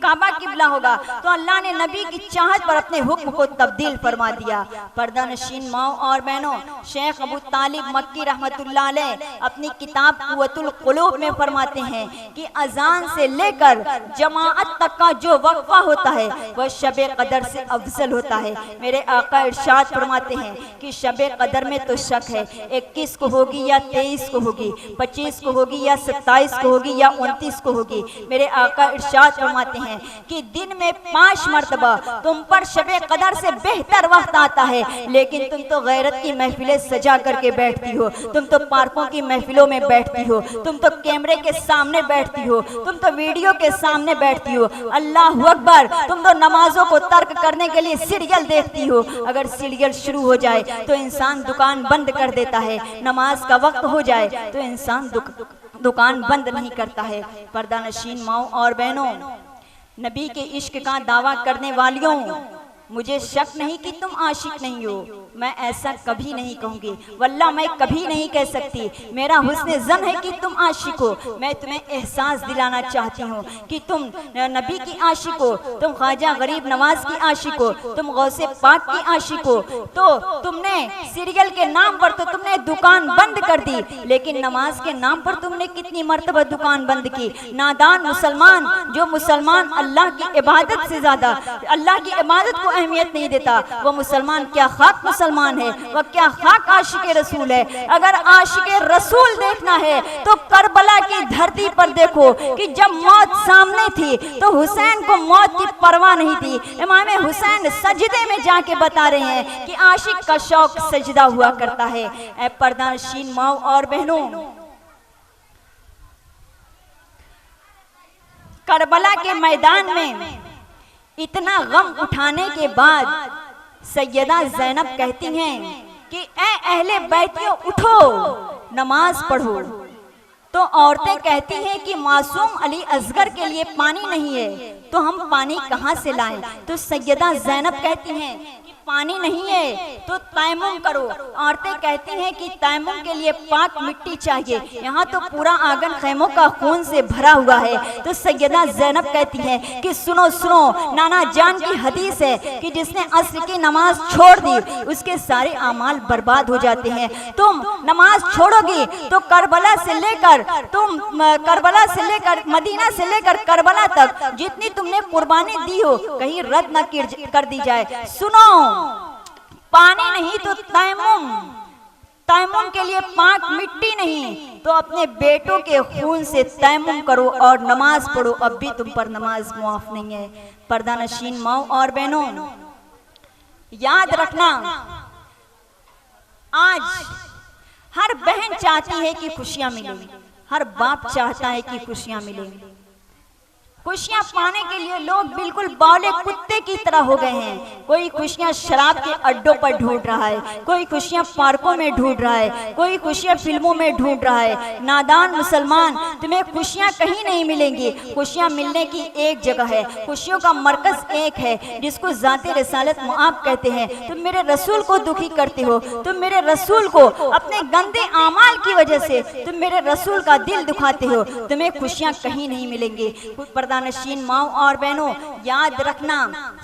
काबा किबला होगा। तो अल्लाह ने नबी की चाहत पर अपने हुक्म को तब्दील फरमा दिया। पर्दानशीन माओ और बहनों, शेख अबू तालिब मक्की रहमतुल्लाह अलैह अपनी किताब कुव्वतुल कुलूब में फरमाते हैं कि अजान से लेकर जमाअत तक का जो वक्फा होता है वह शबे कदर से अफजल होता है। मेरे आका इरशाद फरमाते हैं कि शबे कदर में तो शक है, 21 को होगी या 23 को होगी, 25 को होगी या 27 को होगी या 29 को होगी। मेरे आका इरशाद फरमाते हैं कि दिन में 5 मर्तबा तुम पर शबे कदर से बेहतर वक्त आता है, लेकिन तुम तो गैरत की महफिलें सजा करके बैठती हो, तुम तो पार्कों की महफिलों में बैठती हो, तुम तो कैमरे के सामने बैठती हो, तुम तो वीडियो के सामने बैठती हो। अल्लाह अकबर, तुम तो नमाजों को तर्क करने के लिए सीरियल देखती हो। अगर सीरियल शुरू हो जाए तो इंसान दुकान बंद कर देता है, नमाज का वक्त हो जाए तो इंसान दुकान बंद नहीं करता है। पर्दानशीन माओ और बहनों, नबी के इश्क का दावा करने वालियों, मुझे शक नहीं कि तुम आशिक नहीं हो, मैं ऐसा कभी नहीं कहूँगी, वल्लाह मैं कभी नहीं कह सकती। मेरा हुस्न ज़न है कि तुम आशिक हो। मैं तुम्हें एहसास दिलाना चाहती हूँ कि तुम नबी की आशिक हो, तुम ख्वाजा गरीब नवाज की आशिक हो, तुम गौसे पाक की आशिक हो। तो तुमने सीरियल के नाम पर तो तुमने दुकान बंद कर दी, लेकिन नमाज के नाम पर तुमने कितनी मर्तबा दुकान बंद की। नादान मुसलमान, जो मुसलमान अल्लाह की इबादत से ज़्यादा, अल्लाह की इबादत को अहमियत नहीं देता, वो मुसलमान क्या खाक मुसलमान है, वह क्या खाक आशिक रसूल है। अगर आशिक रसूल देखना है तो करबला की धरती पर देखो कि जब मौत सामने थी तो हुसैन को मौत की परवाह नहीं थी। इमाम हुसैन सजदे में जाके बता रहे हैं कि आशिक का शौक सजदा हुआ करता है। ऐ पर्दानशीन माओ और बहनों, करबला के मैदान में इतना गम उठाने के बाद सैयदा ज़ैनब कहती हैं कि ऐ अहले बैतियों उठो, नमाज पढ़ो। तो औरतें कहती हैं कि मासूम अली असगर के लिए पानी नहीं है तो हम पानी कहाँ से लाएं। तो सैयदा ज़ैनब कहती हैं कि पानी नहीं है तो तयम्मुम करो। औरतें कहती हैं कि तयम्मुम के लिए पाक मिट्टी चाहिए, यहाँ तो पूरा आंगन खैमों का खून से भरा हुआ है। तो सैयदा ज़ैनब कहती हैं कि सुनो सुनो, नाना जान की हदीस है कि जिसने असर की नमाज छोड़ दी उसके सारे आमाल बर्बाद हो जाते हैं। तुम नमाज छोड़ोगी तो करबला से लेकर मदीना से लेकर करबला तक जितनी तुमने कुर्बानी दी हो कहीं रद्द न कर दी जाए। सुनो, पानी नहीं तो तयम्मुम, तयम्मुम के लिए पाक मिट्टी नहीं तो अपने बेटों के खून से तयम्मुम करो और नमाज पढ़ो। अब भी तुम पर नमाज मुआफ नहीं है। पर्दानशीन माओ और बहनों, याद रखना, आज हर बहन चाहती है कि खुशियां मिले, हर बाप चाहता है कि खुशियां मिले। खुशियां पाने के लिए लोग बिल्कुल बौले कुत्ते की तरह हो गए हैं। कोई खुशियां शराब के अड्डों पर ढूंढ रहा है, कोई खुशियां पार्कों में ढूंढ रहा है, कोई खुशियां फिल्मों में ढूंढ रहा है। नादान मुसलमान, तुम्हें खुशियां कहीं नहीं मिलेंगी। खुशियां मिलने की एक जगह है, खुशियों का मरकज एक है जिसको ज़ाते रिसालत मुआब कहते हैं। तुम मेरे रसूल को दुखी करते हो, तुम मेरे रसूल को अपने गंदे आमाल की वजह से तुम मेरे रसूल का दिल दुखाते हो, तुम्हें खुशियां कहीं नहीं मिलेंगी। पर्दानशीन माओ और बहनों, याद रखना,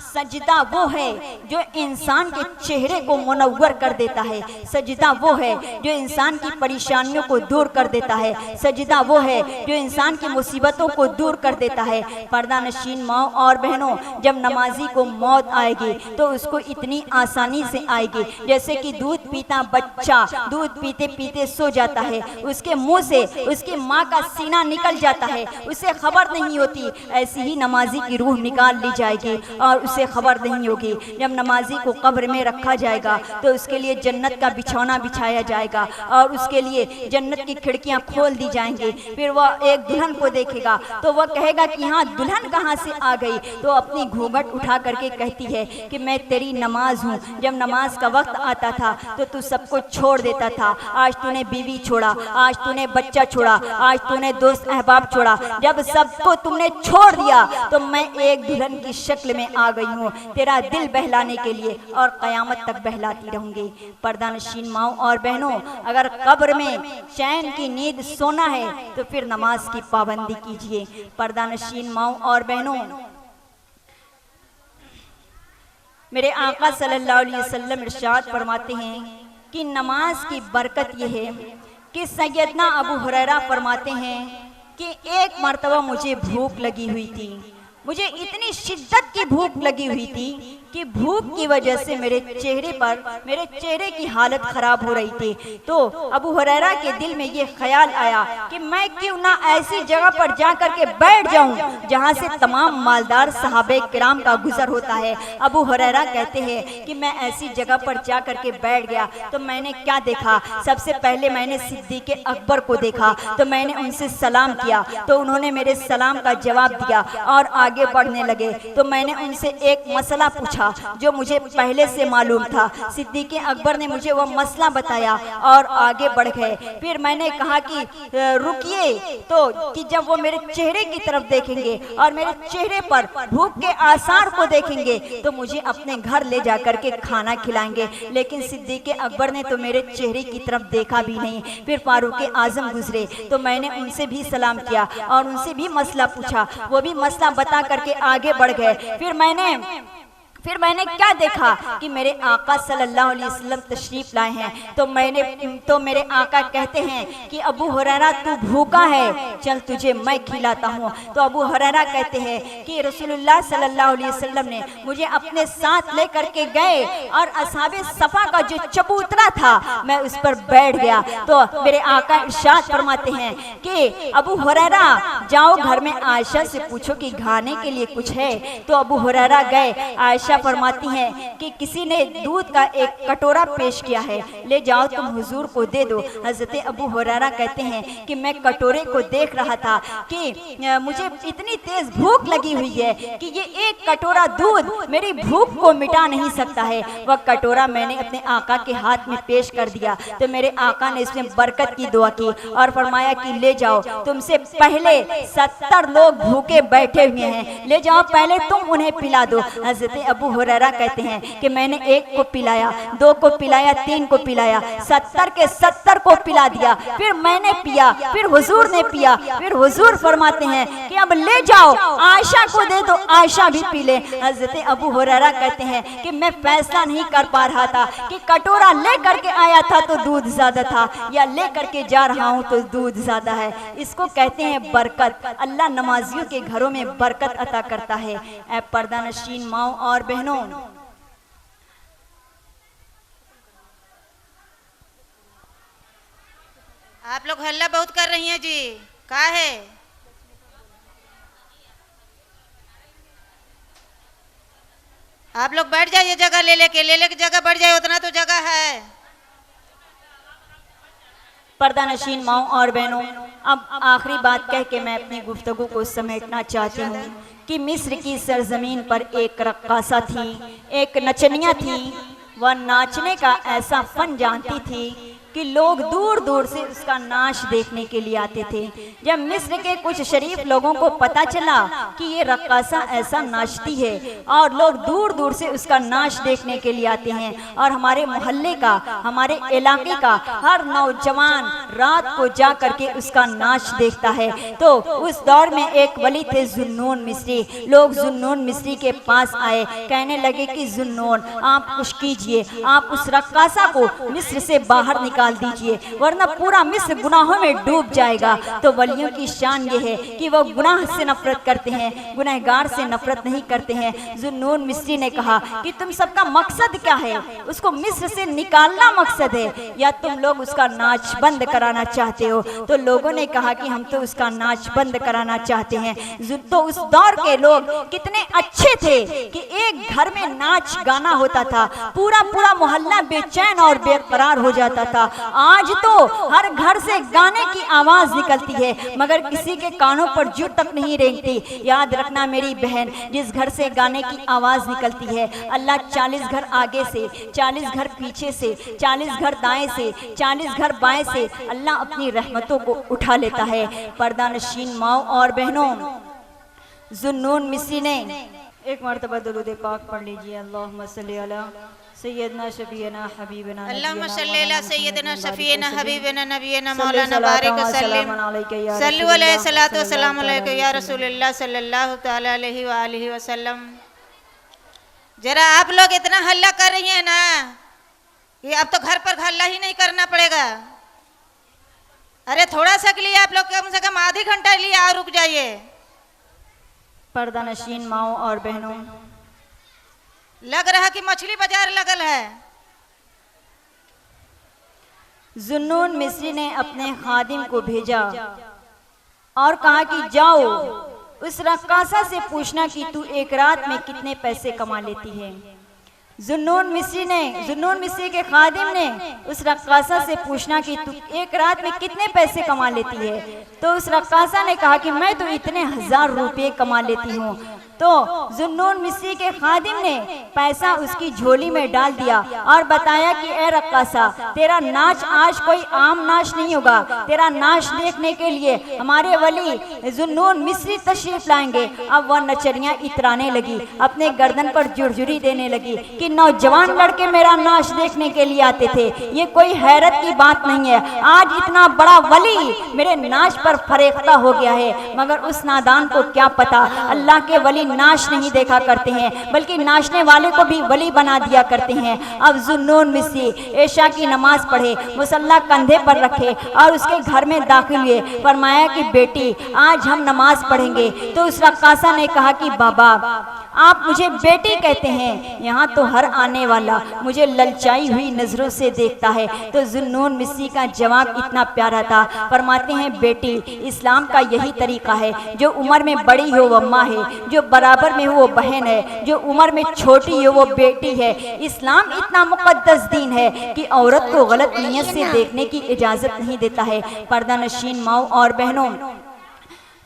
सजदा वो है जो इंसान के चेहरे को मुनव्वर कर देता है। सजदा वो है जो इंसान की परेशानियों को दूर कर देता है। सजदा वो है जो इंसान की मुसीबतों को दूर कर देता है। पर्दानशीन माओ और बहनों, जब नमाजी को मौत आएगी तो उसको इतनी आसानी से आएगी जैसे कि दूध पीता बच्चा दूध पीते पीते सो जाता है, उसके मुंह से उसकी माँ का सीना निकल जाता है, उसे खबर नहीं होती। ऐसी ही नमाजी की रूह निकाल ली जाएगी और उसे खबर नहीं होगी। जब नमाजी को कब्र में रखा जाएगा तो उसके लिए जन्नत का बिछौना बिछाया जाएगा और उसके लिए जन्नत की खिड़कियां खोल दी जाएंगी। फिर वह एक दुल्हन को देखेगा तो वह कहेगा कि हाँ, दुल्हन कहाँ से आ गई। तो अपनी घूंघट उठा करके कहती है कि मैं तेरी नमाज हूँ। जब नमाज का वक्त आता था तो तू सबको छोड़ देता था, आज तूने बीवी छोड़ा, आज तूने बच्चा छोड़ा, आज तूने दोस्त अहबाब छोड़ा। जब सबको तुमने छोड़ दिया तो मैं एक दुल्हन की शक्ल में आ गई हूँ तेरा दिल बहलाने के लिए और कयामत तक बहलाती रहूंगी। पर्दानशीन माओ और बहनों, अगर कब्र में चैन की नींद सोना है तो फिर नमाज की पाबंदी कीजिए। पर्दानशीन माओ और बहनों, मेरे आका सल्लल्लाहु अलैहि वसल्लम इरशाद फरमाते हैं कि नमाज की बरकत यह है कि सैयदना अबू हुरैरा फरमाते हैं कि एक मर्तबा मुझे भूख लगी हुई थी, मुझे इतनी शिद्दत की भूख लगी हुई थी कि भूख की वजह से मेरे चेहरे की हालत खराब हो रही थी। तो अबू हुरैरा के दिल में ये ख्याल आया कि मैं क्यों ना ऐसी जगह पर जाकर के बैठ जाऊं जहां से तमाम मालदार सहाबे किराम का गुजर होता है। अबू हुरैरा कहते हैं कि मैं ऐसी जगह पर जाकर के बैठ गया तो मैंने क्या देखा, सबसे पहले मैंने सिद्दीक़ अकबर को देखा तो मैंने उनसे सलाम किया तो उन्होंने मेरे सलाम का जवाब दिया और आगे बढ़ने लगे। तो मैंने उनसे एक मसला पूछा जो मुझे पहले से मालूम था। सिद्दीक़ अकबर ने मुझे वह मसला बताया और आगे बढ़ गए। फिर मैंने कहा कि रुकिए, तो कि जब वो मेरे चेहरे की तरफ देखेंगे और मेरे चेहरे पर भूख के आसार को देखेंगे तो मुझे अपने घर ले जाकर के खाना खिलाएंगे। लेकिन सिद्दीक़ अकबर ने तो मेरे चेहरे की तरफ देखा भी नहीं। फिर फारूक आजम गुजरे तो मैंने उनसे भी सलाम किया और उनसे भी मसला पूछा, वो भी मसला बता करके आगे बढ़ गए। फिर मैंने फिर मैंने क्या देखा कि मेरे आका सल्लल्लाहु अलैहि वसल्लम तशरीफ लाए हैं। तो मेरे आका कहते हैं कि अबू हुरैरा तू भूखा है, चल तुझे मैं खिलाता हूँ। तो अबू हुरैरा कहते हैं कि रसूलुल्लाह सल्लल्लाहु अलैहि वसल्लम ने मुझे अपने साथ लेकर के गए और असहाबे सफा का जो चबूतरा था मैं उस पर बैठ गया। तो मेरे आका इरशाद फरमाते हैं कि अबू हुरैरा जाओ घर में आयशा से पूछो कि खाने के लिए कुछ है। तो अबू हुरैरा गए। आयशा फरमाती हैं कि किसी ने दूध का एक कटोरा पेश किया है, ले जाओ तुम हुजूर को दे दो। हजरत अबू हुरैरा कहते हैं कि मैं कटोरे को देख रहा था कि मुझे इतनी तेज भूख लगी हुई है कि ये एक कटोरा दूध मेरी भूख को मिटा नहीं सकता है। वह कटोरा मैंने अपने आका के हाथ में पेश कर दिया। तो मेरे आका ने इसमें बरकत की दुआ की और फरमाया कि ले जाओ, तुमसे पहले 70 लोग भूखे बैठे हुए हैं, ले जाओ पहले तुम उन्हें पिला दो। हजरत अबू हुरैरा कहते हैं कि मैंने एक को पिलाया, 2 को पिलाया, 3 को पिलाया, 70 के 70 को पिला दिया। फिर मैंने पिया, फिर हुजूर ने पिया। फिर हुजूर फरमाते हैं कि अब ले जाओ आयशा को दे दो, आयशा भी पी ले। हजरत अबू हुरैरा कहते हैं कि मैं फैसला नहीं कर पा रहा था कि कटोरा ले करके आया था तो दूध ज्यादा था या ले करके जा रहा हूँ तो दूध ज्यादा है। इसको कहते हैं बरकत। अल्लाह नमाजियों के घरों में बरकत अता करता है। ऐ पर्दा नशीन माओ और बहनों, आप लोग हल्ला बहुत कर रही हैं जी, का है? आप लोग बैठ जाइए जगह ले लेके जगह बढ़ जाए, उतना तो जगह है। पर्दा नशीन माओ और बहनों, अब आखिरी बात कह के मैं अपनी गुफ्तगू को समेटना चाहती हूँ कि मिस्र की सरजमीन पर एक रक्कासा थी, एक नचनिया थी। वह नाचने का ऐसा फन जानती थी कि लोग दूर दूर से उसका नाच देखने के लिए आते थे। जब मिस्र के कुछ शरीफ लोगों को पता चला कि ये रक्कासा ऐसा नाचती है और लोग दूर दूर से उसका नाच देखने के लिए आते हैं और हमारे मोहल्ले का, हमारे इलाके का हर नौजवान रात को जा करके उसका नाच देखता है, तो उस दौर में एक वली थे जुन्नून मिस्री। लोग जुन्नून मिस्री के पास आए, कहने लगे कि जुन्नून आप कुछ कीजिए, आप उस रक्कासा को मिस्र से बाहर निकाल दीजिए वरना पूरा मिस्र गुनाहों में डूब जाएगा। तो वलियों की शान ये है कि वो गुनाह से नफरत करते हैं, गुनहगार से नफरत नहीं करते हैं। जुन्नून मिस्री ने कहा कि तुम सबका मकसद क्या है? उसको मिस्र से निकालना मकसद है या तुम लोग उसका नाच बंद कराना चाहते हो? तो लोगों ने कहा कि हम तो उसका नाच बंद कराना चाहते हैं। तो उस दौर के लोग कितने अच्छे थे कि एक घर में नाच गाना होता था, पूरा पूरा मोहल्ला बेचैन और बेकरार हो जाता था। आज तो हर घर से गाने की आवाज निकलती है मगर किसी के कानों पर जू तक नहीं रेंगती। याद रखना मेरी बहन, जिस घर से गाने की आवाज निकलती है अल्लाह 40 घर आगे से, 40 घर पीछे से, 40 घर दाएं से, 40 घर बाएं से अल्लाह अपनी रहमतों को उठा लेता है। पर्दा नशीन माओ और बहनों, जुन्नून मिस्री ने एक मर्तबा दुरूद पाक पढ़ लीजिए। अल्लाहुम्मा सल्ली अला सैयदना शफीना हबीबना अल्लाहुम्मा सल्ली अला सैयदना शफीना हबीबना नबीना मौलाना बारिक वसल्लम सल्लु अलैहि सलातो सलाम अलैका या रसूलुल्लाह सल्लल्लाहु तआला अलैहि व आलिहि वसल्लम। जरा आप लोग इतना हल्ला कर रही हैं ना कि अब तो घर पर हल्ला ही नहीं करना पड़ेगा। अरे थोड़ा सा के लिए आप लोग कम से कम आधी घंटा लिए और रुक जाइए। पर्दा नशीन माओ और बहनों, लग रहा कि मछली बाजार लगल है। जुन्नून मिस्री ने अपने खादिम को भेजा और कहा कि जाओ उस रक्कासा से पूछना कि तू एक रात में कितने पैसे कमा लेती है। जुन्नून मिस्री के खादिम ने उस रक्कासा से पूछना कि तू एक रात में कितने पैसे कमा लेती है। तो उस रक्कासा ने कहा कि मैं तो इतने 1000 रुपये कमा लेती हूँ। तो जुन्नून मिस्री के खादिम ने पैसा उसकी झोली में डाल दिया और बताया कि ए रक्कासा, तेरा नाच आज कोई आम नाच नहीं होगा, तेरा नाच देखने के लिए हमारे वली जुन्नून मिस्री तशरीफ लाएंगे। अब वह नचनियाँ इतराने लगी, अपने गर्दन पर जुरजुरी देने लगी कि नौजवान लड़के मेरा नाच देखने के लिए आते थे, ये कोई हैरत की बात नहीं है। आज इतना बड़ा वली मेरे नाच पर फरेख्ता हो गया है। मगर उस नादान को क्या पता, अल्लाह के वली नाश नहीं देखा करते हैं, बल्कि नाचने वाले को भी वली बना दिया करते हैं। अब जुन्नून मिस्री ऐशा की नमाज पढ़े, मुसल्ला कंधे पर रखे और उसके घर में दाखिल हुए। फरमाया कि बेटी आज हम नमाज पढ़ेंगे। तो उस रक्कासा ने कहा कि बाबा आप मुझे बेटी कहते हैं, यहाँ तो हर आने वाला मुझे ललचाई हुई नजरों से देखता है। तो जुन्नून मिस्री का जवाब इतना प्यारा था। फरमाते हैं बेटी इस्लाम का यही तरीका है, जो उम्र में बड़ी हो वो माँ है, जो बराबर में हो वो बहन है, जो उम्र में छोटी हो वो बेटी है। इस्लाम इतना मुकद्दस दीन है कि औरत को गलत नीयत से देखने की इजाजत नहीं देता है। पर्दा नशीन माओ और बहनों,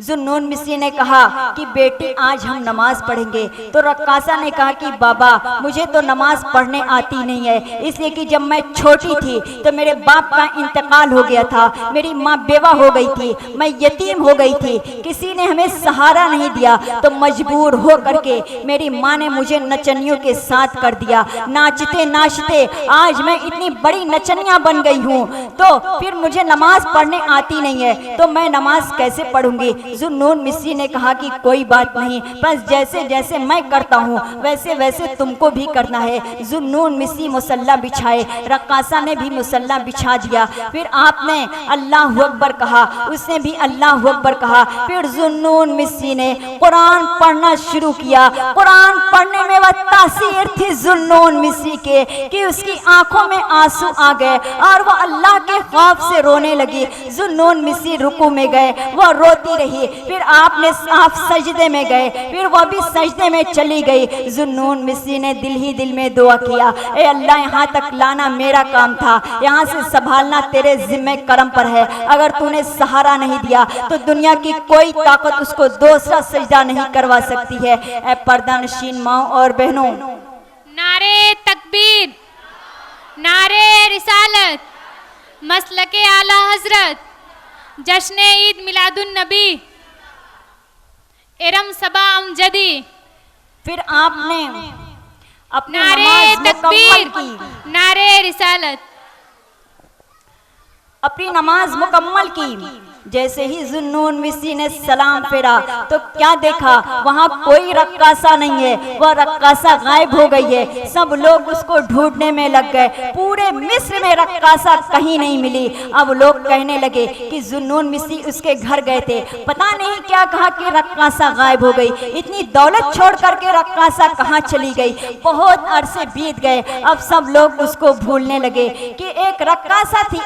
जुन्नून मिस्री ने कहा कि बेटी आज हम नमाज पढ़ेंगे। तो रक्कासा ने कहा कि बाबा मुझे तो नमाज पढ़ने आती नहीं है, इसलिए कि जब मैं छोटी थी तो मेरे बाप का इंतकाल हो गया था, मेरी माँ बेवा हो गई थी, मैं यतीम हो गई थी, किसी ने हमें सहारा नहीं दिया। तो मजबूर हो करके मेरी माँ ने मुझे नचनियों के साथ कर दिया। नाचते नाचते आज मैं इतनी बड़ी नचनिया बन गई हूँ, तो फिर मुझे नमाज पढ़ने आती नहीं है, तो मैं नमाज कैसे पढ़ूंगी। जुन्नून मिस्री ने कहा कि कोई बात नहीं, बस जैसे जैसे मैं करता हूँ वैसे वैसे तुमको भी करना है। जुन्नून मिस्री मुसल्ला बिछाए, रक्कासा ने भी मुसल्ला बिछा दिया। फिर आपने अल्लाह अकबर कहा, उसने भी अल्लाह अकबर कहा। फिर जुन्नून मिस्री ने कुरान पढ़ना शुरू किया। कुरान पढ़ने में वह तासीर थी जुन्नून मिस्री के कि उसकी आंखों में आंसू आ गए और वह अल्लाह के खौफ से रोने लगी। जुन्नून मिस्री रुकू में गए, वह रोती रही। फिर आपने आप सजदे में गए, फिर वह भी सजदे में चली गई। जुन्नून मिस्री ने दिल ही दिल में दुआ किया, ए अल्लाह यहाँ तक लाना मेरा काम था, यहाँ से संभालना तेरे जिम्मे करम पर है। अगर तूने सहारा नहीं दिया तो दुनिया की कोई ताकत उसको दूसरा सजदा नहीं करवा सकती है। ए पर्दा नशीन माओ और बहनों, नारे तकबीर, नारे रिसालत, मसलके आला हजरत, जश्न ईद मिलादुन नबी, इरम सबा अमजदी। फिर आपने अपने नारे नमाज तकबीर, मुकम्मल की, नारे रिसालत, अपनी नमाज मुकम्मल की। जैसे ही जुन्नून मिस्री ने सलाम फेरा तो क्या देखा, वहाँ कोई रक्कासा नहीं है, वह रक्कासा गायब हो गई है। सब लोग उसको ढूंढने में लग गए, पूरे मिस्र में रक्कासा कहीं नहीं मिली। अब लोग कहने लगे कि जुन्नून मिस्री उसके घर गए थे, पता नहीं क्या कहा कि रक्कासा गायब हो गई, इतनी दौलत छोड़ करके रक्कासा कहाँ चली गई। बहुत अरसे बीत गए, अब सब लोग उसको भूलने लगे कि एक रक्कासा थी,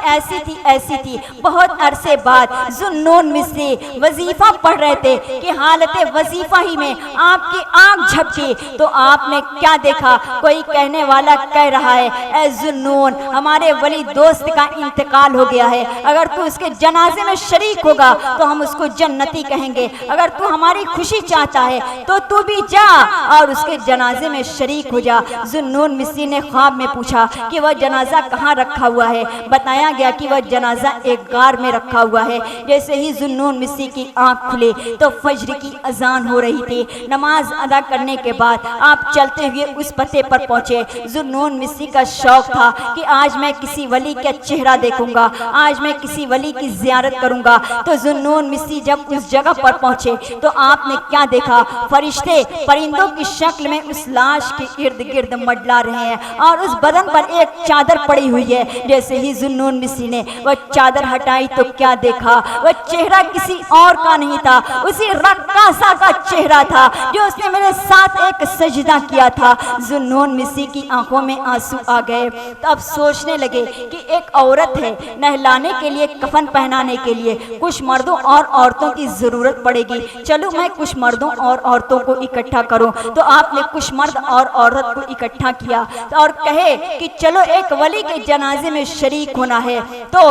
ऐसी थी। बहुत अरसे बाद जुन्नून मिस्री वजीफा पढ़ रहे थे कि हालत वजीफा ही में आपकी आंख झपकी तो आपने क्या देखा, कोई कहने वाला कह रहा है, ए जुन्नून हमारे वली दोस्त का इंतकाल हो गया है, अगर तू उसके जनाजे में शरीक होगा तो हम उसको जन्नती कहेंगे। अगर तू हमारी खुशी चाहता है तो तू भी जा और उसके जनाजे में शरीक हो जा। जुन्नून मिस्री ने ख्वाब में पूछा कि वह जनाजा कहाँ रखा हुआ है। बताया गया कि वह जनाजा एक गार में रखा हुआ है। जैसे ही जुन्नून मिस्री की आंख खुली तो फज्र की अजान हो रही थी। नमाज अदा करने के बाद आप चलते हुए उस पते पर पहुंचे। जुन्नून मिस्री का शौक था कि आज मैं किसी वली का चेहरा देखूंगा, आज मैं किसी वली की जियारत करूंगा। तो जुन्नून मिस्री जब उस जगह पर पहुंचे तो आपने क्या देखा, फरिश्ते परिंदों की शक्ल में उस लाश के इर्द गिर्द मंडला रहे हैं और उस बदन पर एक चादर पड़ी हुई है। जैसे ही जुन्नून मिस्री ने वह चादर हटाई तो क्या देखा, वह चेहरा किसी और का नहीं था, उसी रक्कासा का चेहरा था जो उसने मेरे साथ एक सजदा किया था। जुन्नून मिस्री की आंखों में आंसू आ गए। तो अब सोचने लगे कि एक औरत है, नहलाने के लिए, कफन पहनाने के लिए कुछ मर्दों और औरतों की जरूरत पड़ेगी, चलो मैं कुछ मर्दों और औरतों को इकट्ठा करूं। तो आपने कुछ मर्द और औरत को इकट्ठा किया और कहे कि चलो एक वली के जनाजे में शरीक होना है। तो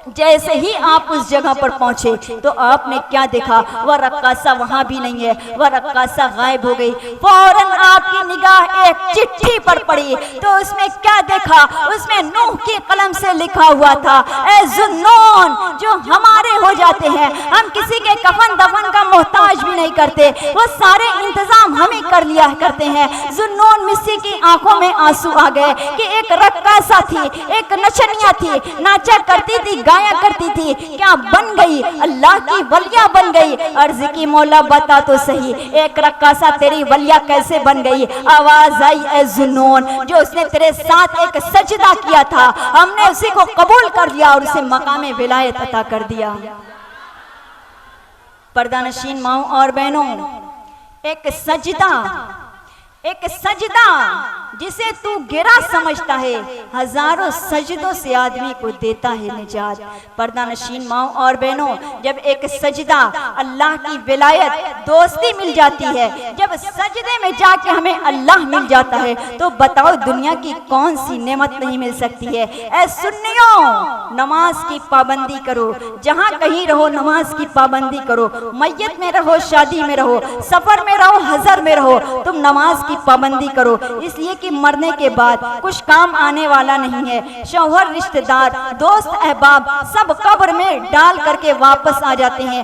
जैसे ही आप उस जगह पर पहुंचे तो आपने क्या देखा, वह रक्कासा वहां भी नहीं है, वह रक्कासा गायब हो गई। फौरन आपकी निगाह एक चिट्ठी पर पड़ी तो उसमें क्या देखा, उसमें नूह की कलम से लिखा हुआ था, ए जुन्नून जो हमारे हो जाते हैं। हम किसी के कफन दफन का मोहताज भी नहीं करते, वो सारे इंतजाम हम ही कर लिया करते हैं। जुन्नून मिस्सी की आंखों में आंसू आ गए कि एक रक्कासा थी, एक नचनिया थी, नाचा करती थी, गाया करती थी, क्या बन गई? अल्लाह की वलिया बन गई। अर्ज की मौला बता तो सही, एक रक्कासा तेरी वलिया कैसे बन गई? आवाज आई, ए जुन्नून, जो उसने तेरे साथ एक सजदा किया था, हमने उसी को कबूल कर लिया और उसे मकामे विलायत अता कर दिया। पर्दानशीन माओ और बहनों, एक सजदा जिसे तू गिरा समझता है, हजारों सजदों से आदमी को देता है निजात। पर्दानशीन माओ और बहनों, जब एक सजदा, अल्लाह की विलायत, दोस्ती मिल जाती है, जब सजदे में जाके हमें अल्लाह मिल जाता है, तो बताओ दुनिया की कौन सी नेमत नहीं मिल सकती है। ऐ सुन्नियों, नमाज की पाबंदी करो, जहां कहीं रहो नमाज की पाबंदी करो। मैयत में रहो, शादी में रहो, सफर में रहो, हजर में रहो, तुम नमाज की पाबंदी करो। इसलिए कि मरने के बाद कुछ काम आने वाला नहीं है। शौहर, रिश्तेदार, दोस्त, अहबाब सब कब्र में डाल करके वापस आ जाते हैं।